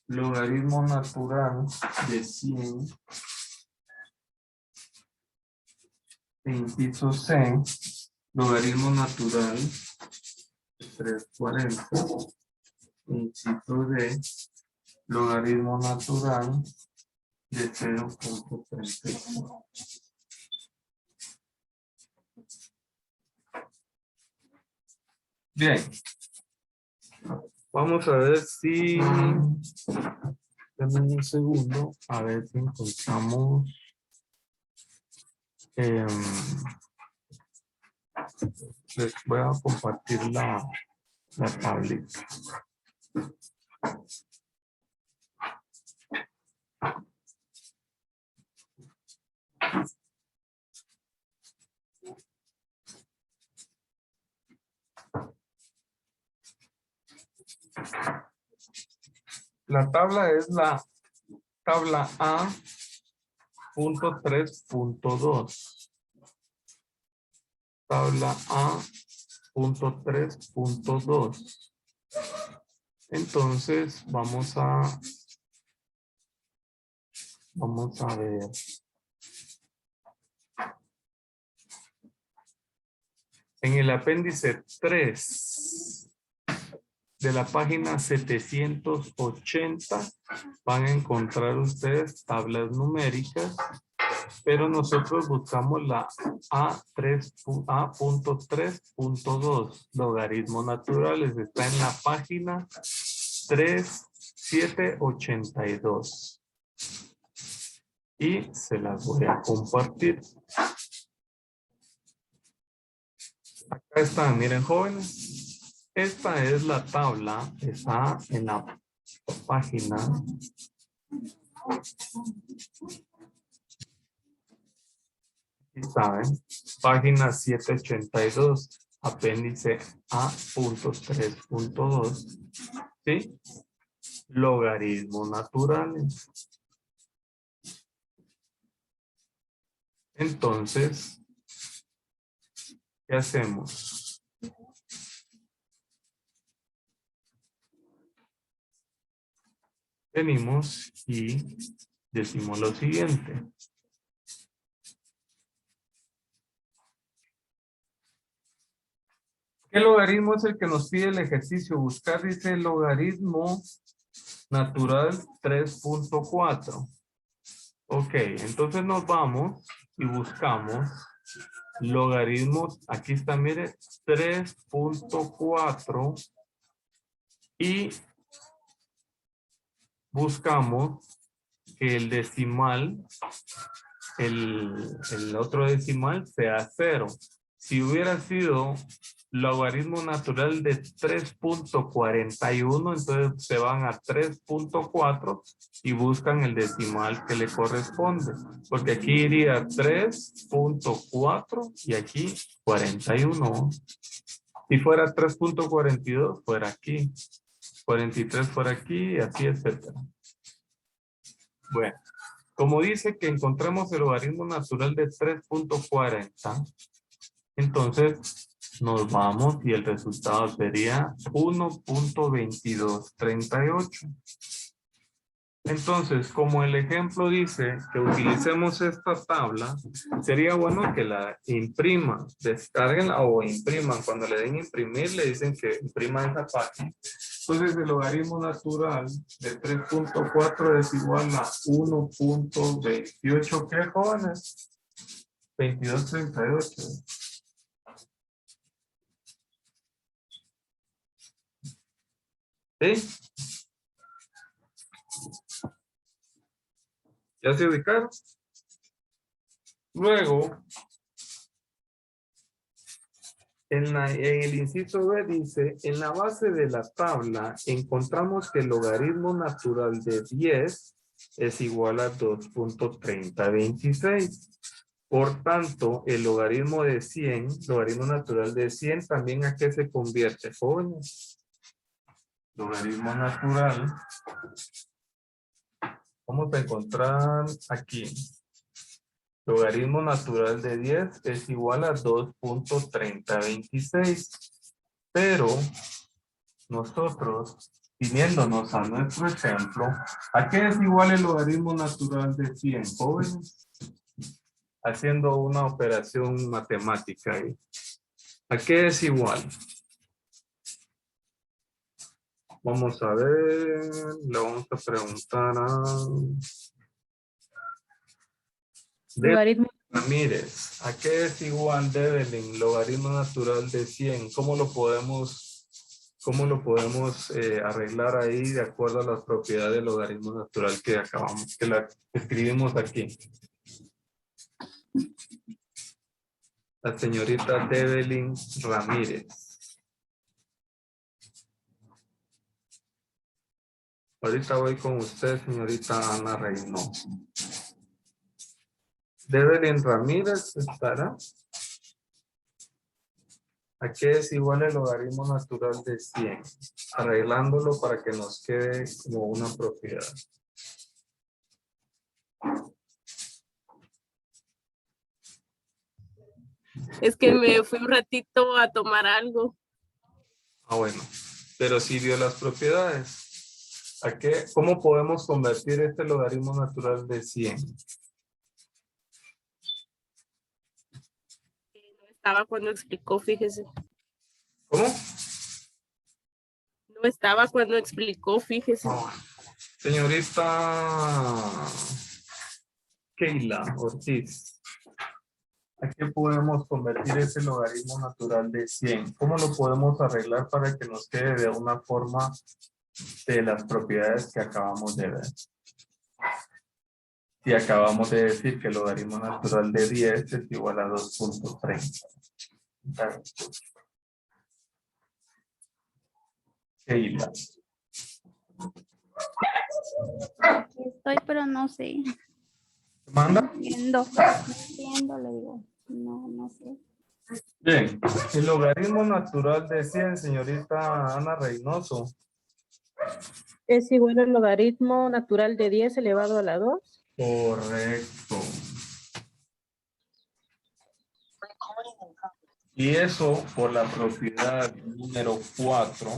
Logaritmo natural de 100. Inciso C. Logaritmo natural de 340. Inciso D. Logaritmo natural de 0.34. Bien. Vamos a ver si... Denme un segundo. A ver si encontramos... Les voy a compartir la tablita. La tabla es la tabla A.3.2. Tabla A.3.2. Entonces vamos a ver. En el apéndice 3 de la página 780 van a encontrar ustedes tablas numéricas, pero nosotros buscamos la A.3.2, logaritmos naturales. Está en la página 3782. Y se las voy a compartir. Acá están, miren jóvenes. Esta es la tabla, está en la página. Aquí saben, página 782, apéndice A.3.2, ¿sí? Logaritmos naturales. Entonces, ¿qué hacemos? Venimos y decimos lo siguiente. ¿Qué logaritmo es el que nos pide el ejercicio? Buscar, dice, el logaritmo natural 3.4. Ok, entonces nos vamos y buscamos logaritmos. Aquí está, mire, 3.4 y buscamos que el decimal, el otro decimal sea 0. Si hubiera sido logaritmo natural de 3.41, entonces se van a 3.4 y buscan el decimal que le corresponde. Porque aquí iría 3.4 y aquí 41. Si fuera 3.42, fuera aquí. 43 fuera aquí y así, etcétera. Bueno, como dice que encontramos el logaritmo natural de 3.40, entonces nos vamos y el resultado sería 1.2238. Entonces, como el ejemplo dice que utilicemos esta tabla, sería bueno que la impriman, descarguenla o impriman. Cuando le den imprimir, le dicen que imprima esa página. Entonces, el logaritmo natural de 3.4 es igual a 1.28. ¿Qué, jóvenes? 2238. ¿Sí? ¿Ya se ubicaron? Luego, en el inciso B dice, en la base de la tabla encontramos que el logaritmo natural de 10 es igual a 2.3026. Por tanto, el logaritmo de 100, logaritmo natural de 100, ¿también a qué se convierte, jóvenes? Logaritmo natural. Vamos a encontrar aquí. Logaritmo natural de 10 es igual a 2.3026. Pero nosotros, viniéndonos a nuestro ejemplo, ¿a qué es igual el logaritmo natural de 100, jóvenes? Haciendo una operación matemática ahí. ¿A qué es igual? Vamos a ver, le vamos a preguntar a Logaritmo. Ramírez. ¿A qué es igual Develin? Logaritmo natural de 100. ¿Cómo lo podemos arreglar ahí de acuerdo a las propiedades del logaritmo natural que acabamos, que la escribimos aquí? La señorita Develyn Ramírez. Ahorita voy con usted, señorita Ana Reynoso. Develyn Ramírez estará. ¿A qué es igual el logaritmo natural de 100? Arreglándolo para que nos quede como una propiedad. Es que me fui un ratito a tomar algo. Ah, bueno. Pero sí vio las propiedades. ¿A qué? ¿Cómo podemos convertir este logaritmo natural de 100? No estaba cuando explicó, fíjese. ¿Cómo? No estaba cuando explicó, fíjese. Señorita Keila Ortiz, ¿a qué podemos convertir ese logaritmo natural de 100? ¿Cómo lo podemos arreglar para que nos quede de una forma de las propiedades que acabamos de ver? Y acabamos de decir que el logaritmo natural de 10 es igual a 2.30. Keila. Aquí estoy, pero no sé. ¿Manda? Entiendo, le digo. No sé. Bien, el logaritmo natural de 100, señorita Ana Reynoso. Es igual al logaritmo natural de 10 elevado a la 2. Correcto. Y eso por la propiedad número 4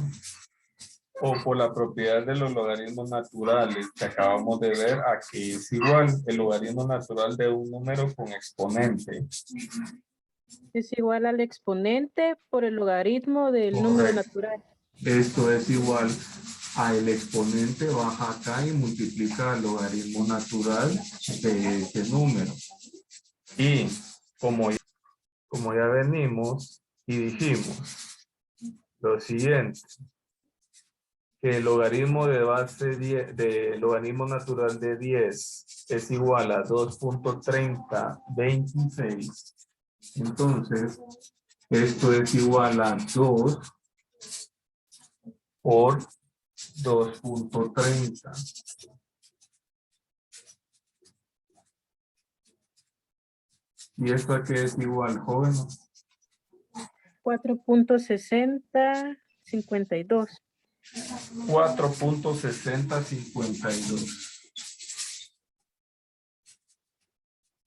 o por la propiedad de los logaritmos naturales que acabamos de ver, a que es igual el logaritmo natural de un número con exponente. Es igual al exponente por el logaritmo del número Correcto. natural. Esto es igual a el exponente baja acá y multiplica el logaritmo natural de ese número. Y como ya venimos y dijimos lo siguiente, que el logaritmo de base 10, de logaritmo natural de 10 es igual a 2.3026. Entonces, esto es igual a 2 por 2.30. ¿Y esto a qué es igual, jóvenes? 4.6052. 4.6052.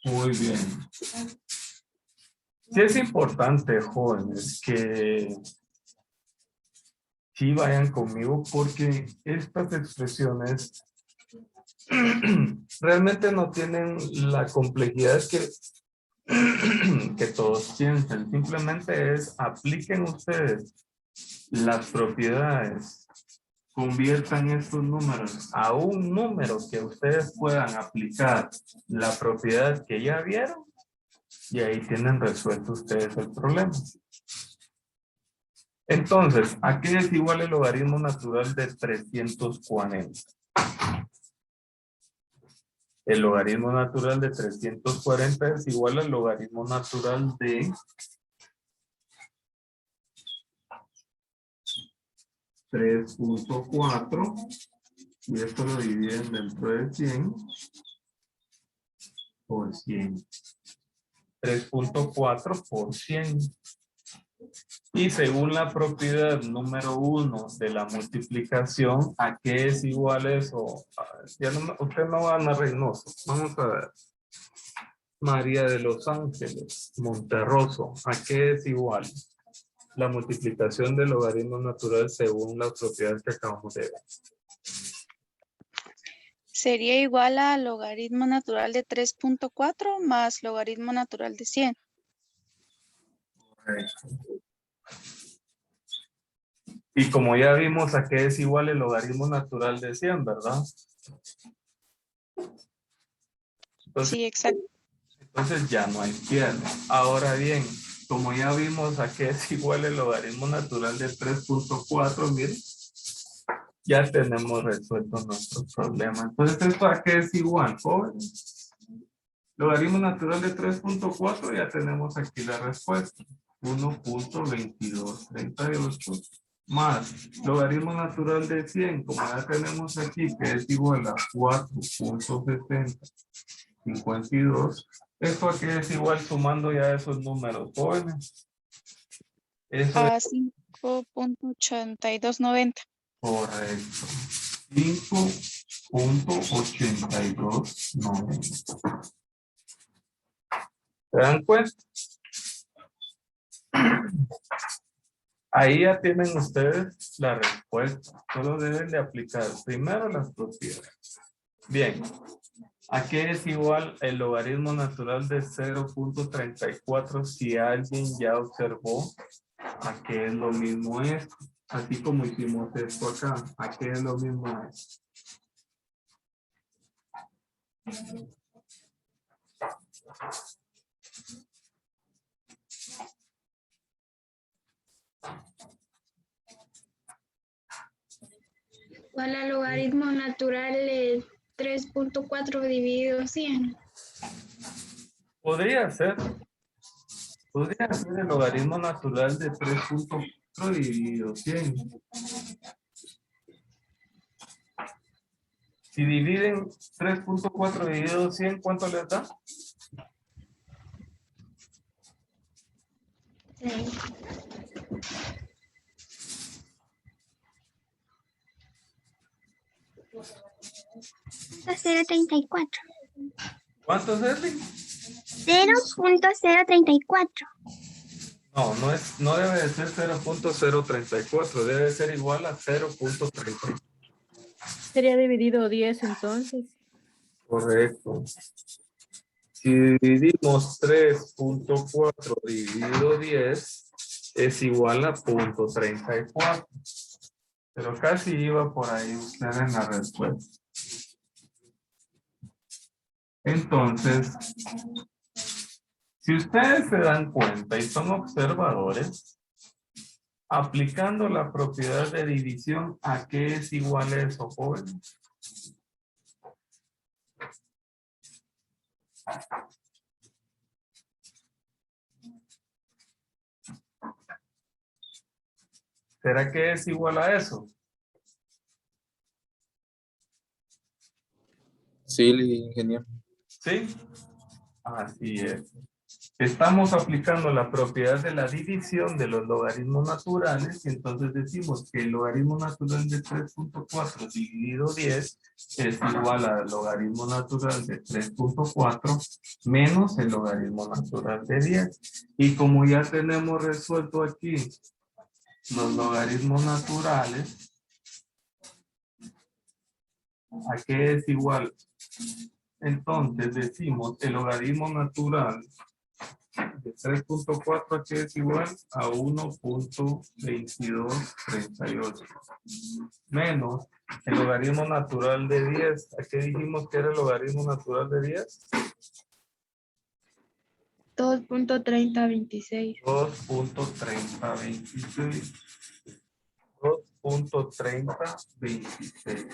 Muy bien. Sí es importante, jóvenes, que sí vayan conmigo porque estas expresiones realmente no tienen la complejidad que todos piensan. Simplemente es apliquen ustedes las propiedades, conviertan estos números a un número que ustedes puedan aplicar la propiedad que ya vieron y ahí tienen resuelto ustedes el problema. Entonces, ¿a qué es igual el logaritmo natural de 340? El logaritmo natural de 340 es igual al logaritmo natural de 3.4 y esto lo dividen dentro de 100 por 100. 3.4 por 100. Y según la propiedad número 1 de la multiplicación, ¿a qué es igual eso? Ya no, usted no va a Ana Reynoso. Vamos a ver. María de los Ángeles, Monterroso, ¿a qué es igual? La multiplicación del logaritmo natural según la propiedad que acabamos de ver. Sería igual al logaritmo natural de 3.4 más logaritmo natural de 100. Correcto. Y como ya vimos, ¿a qué es igual el logaritmo natural de 100, verdad? Entonces, Sí, exacto. entonces ya no hay pierde. Ahora bien, como ya vimos a qué es igual el logaritmo natural de 3.4, miren, ya tenemos resuelto nuestro problema. Entonces, ¿esto a qué es igual, jóvenes? Logaritmo natural de 3.4, ya tenemos aquí la respuesta. 1.2238 más logaritmo natural de 100, como ya tenemos aquí, que es igual a 4.7052. ¿Esto aquí es igual sumando ya esos números, jóvenes? Eso A es 5.8290. correcto. 5.8290. ¿Se dan cuenta? Ahí ya tienen ustedes la respuesta. Solo deben de aplicar primero las propiedades. Bien. ¿A qué es igual el logaritmo natural de 0.34? Si alguien ya observó a qué es lo mismo esto. Así como hicimos esto acá. ¿A qué es lo mismo esto? ¿Cuál es el logaritmo natural de 3.4 dividido 100? Podría ser el logaritmo natural de 3.4 dividido 100. Si dividen 3.4 dividido 100, ¿cuánto les da? 0.034. ¿Cuánto es ese? 0.034. No debe de ser 0.034, debe ser igual a 0.30. Sería dividido 10 entonces. Correcto. Si dividimos 3.4 dividido 10, es igual a 0.34. Pero casi iba por ahí usted en la respuesta. Entonces, si ustedes se dan cuenta y son observadores, aplicando la propiedad de división, ¿a qué es igual eso, jóvenes? ¿Será que es igual a eso? Sí, ingeniero. ¿Sí? Así es. Estamos aplicando la propiedad de la división de los logaritmos naturales y entonces decimos que el logaritmo natural de 3.4 dividido 10 es igual al logaritmo natural de 3.4 menos el logaritmo natural de 10. Y como ya tenemos resuelto aquí los logaritmos naturales, ¿a qué es igual? Entonces decimos el logaritmo natural de 3.4 que es igual a 1.2238 menos el logaritmo natural de 10. ¿A qué dijimos que era el logaritmo natural de 10? 2.3026. 2.3026. 2.3026.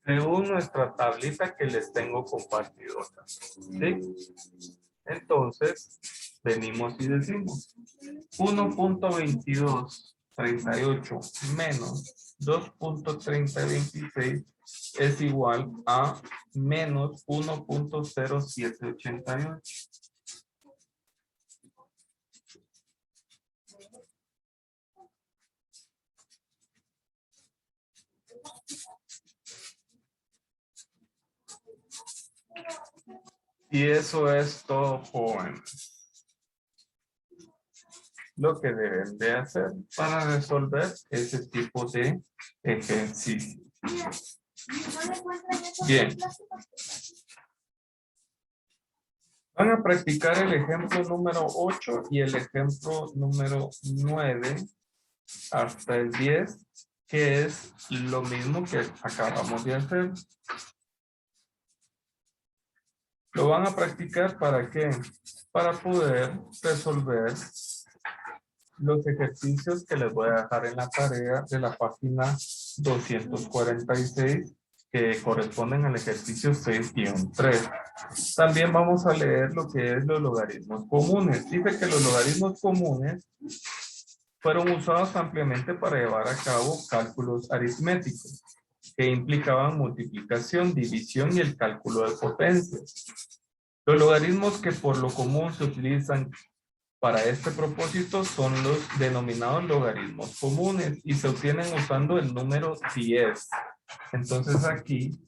Según nuestra tablita que les tengo compartido acá. ¿Sí? Entonces, venimos y decimos 1.2238 menos 2.3026 es igual a menos 1.0788. Y eso es todo, jóvenes. Lo que deben de hacer para resolver ese tipo de ejercicio. Bien. Van a practicar el ejemplo número 8 y el ejemplo número 9 hasta el 10, que es lo mismo que acabamos de hacer. Lo van a practicar ¿para qué? Para poder resolver los ejercicios que les voy a dejar en la tarea de la página 246 que corresponden al ejercicio 6-3. También vamos a leer lo que es los logaritmos comunes. Dice que los logaritmos comunes fueron usados ampliamente para llevar a cabo cálculos aritméticos que implicaban multiplicación, división y el cálculo de potencias. Los logaritmos que por lo común se utilizan para este propósito son los denominados logaritmos comunes y se obtienen usando el número 10. Entonces aquí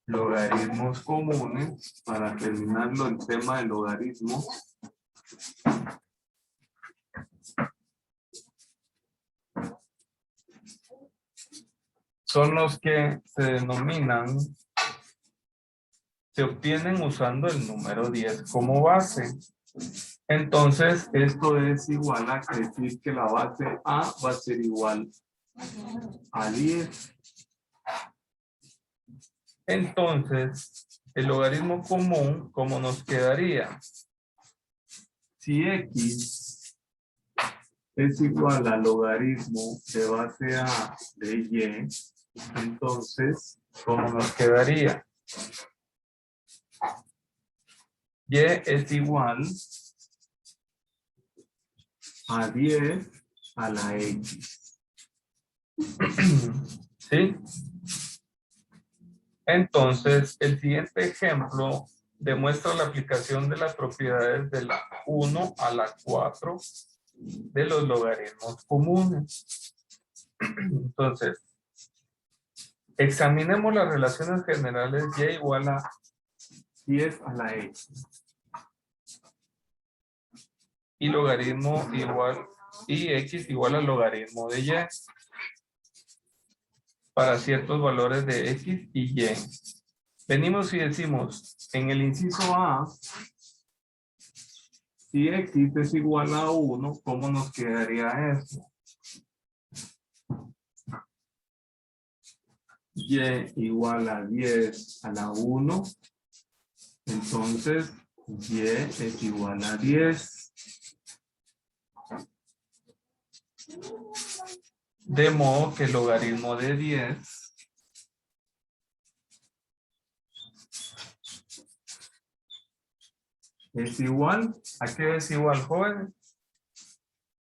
logaritmos comunes, para terminarlo el tema de logaritmos. Son los que se denominan, se obtienen usando el número 10 como base. Entonces, esto es igual a decir que la base A va a ser igual a 10. Entonces, el logaritmo común, ¿cómo nos quedaría? Si X es igual al logaritmo de base A de Y, entonces, ¿cómo nos quedaría? Y es igual a 10 a la X. ¿Sí? Entonces, el siguiente ejemplo demuestra la aplicación de las propiedades de la 1 a la 4 de los logaritmos comunes. Entonces, examinemos las relaciones generales y igual a 10 a la X. Y logaritmo igual, y X igual al logaritmo de Y. Para ciertos valores de X y Y. Venimos y decimos, en el inciso A, si X es igual a 1, ¿cómo nos quedaría eso? Y igual a 10 a la 1, entonces Y es igual a 10. De modo que el logaritmo de 10 es igual, ¿a qué es igual, joven?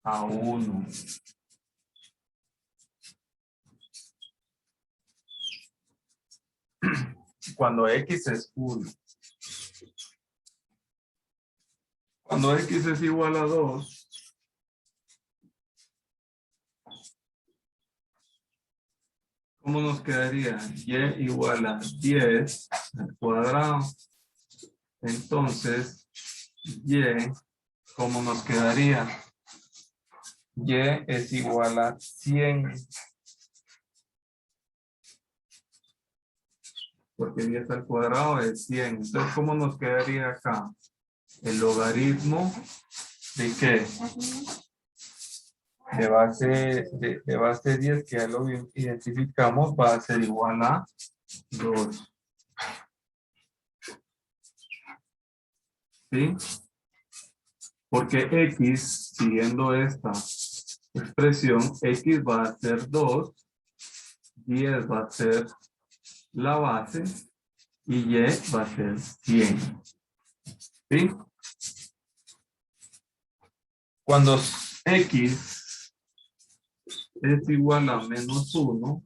A 1. Cuando X es 1. Cuando X es igual a 2, ¿cómo nos quedaría? Y igual a 10 al cuadrado. Entonces, Y, ¿cómo nos quedaría? Y es igual a 100. Porque 10 al cuadrado es 100. Entonces, ¿cómo nos quedaría acá? El logaritmo de ¿qué? De base 10, que ya lo identificamos, va a ser igual a 2. ¿Sí? Porque X, siguiendo esta expresión, X va a ser 2, 10 va a ser la base y Y va a ser 100. ¿Sí? Cuando X es igual a menos 1,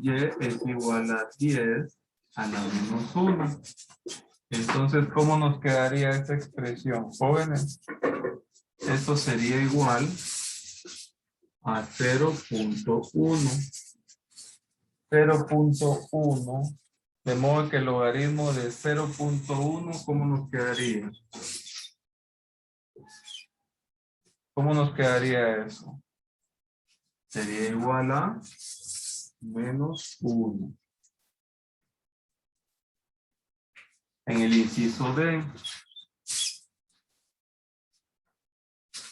Y es igual a 10 a la menos 1. Entonces, ¿cómo nos quedaría esta expresión, jóvenes? Esto sería igual a 0.1. 0.1. De modo que el logaritmo de 0.1, ¿cómo nos quedaría? ¿Cómo nos quedaría eso? Sería igual a menos 1. En el inciso D,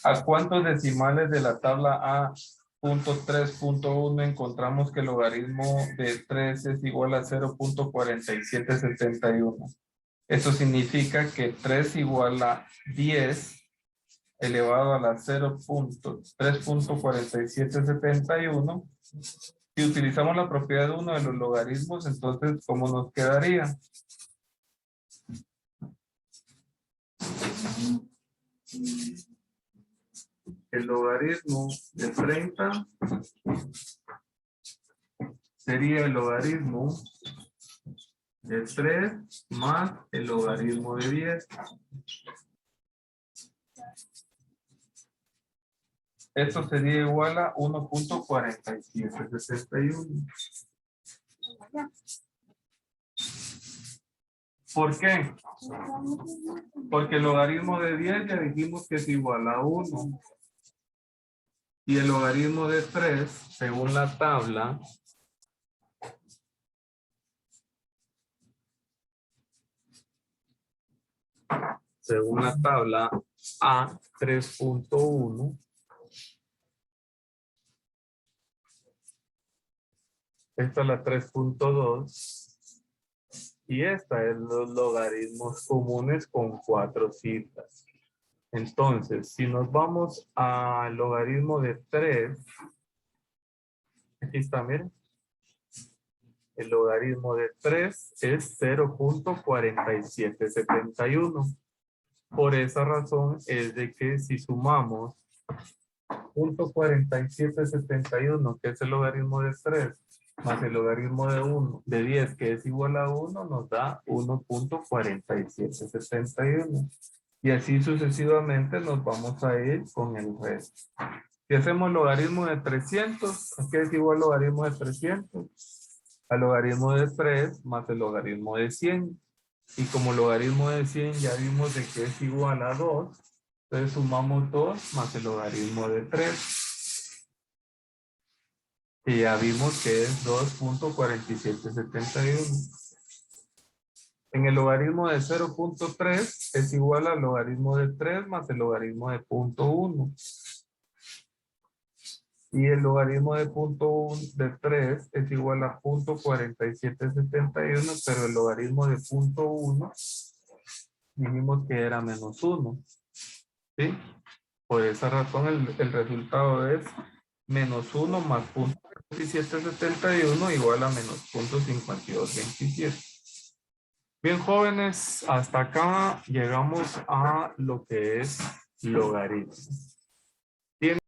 ¿a cuántos decimales de la tabla A.3.1 encontramos que el logaritmo de 3 es igual a 0.4771? Eso significa que 3 igual a 10 elevado a la 0.3.4771. Si utilizamos la propiedad de uno de los logaritmos, entonces, ¿cómo nos quedaría? El logaritmo de 30 sería el logaritmo de 3 más el logaritmo de 10. Esto sería igual a 1.4761. ¿Por qué? Porque el logaritmo de 10 ya dijimos que es igual a 1. Y el logaritmo de 3, según la tabla, A 3.1, esta es la 3.2 y esta es los logaritmos comunes con 4 cifras. Entonces, si nos vamos al logaritmo de 3, aquí está, miren. El logaritmo de 3 es 0.4771. Por esa razón es de que si sumamos 0.4771, que es el logaritmo de 3, más el logaritmo de 10, que es igual a 1, nos da 1.4771. Y así sucesivamente nos vamos a ir con el resto. Si hacemos logaritmo de 300, ¿qué es igual al logaritmo de 300? Al logaritmo de 3 más el logaritmo de 100. Y como logaritmo de 100 ya vimos de que es igual a 2, entonces sumamos 2 más el logaritmo de 3. Y ya vimos que es 2.4771. En el logaritmo de 0.3 es igual al logaritmo de 3 más el logaritmo de 0.1. Y el logaritmo de 3 es igual a 0.4771, pero el logaritmo de 0.1 dijimos que era menos 1. ¿Sí? Por esa razón el resultado es menos 1 más 0.4771 igual a menos 0.5227. Bien, jóvenes, hasta acá llegamos a lo que es logaritmo.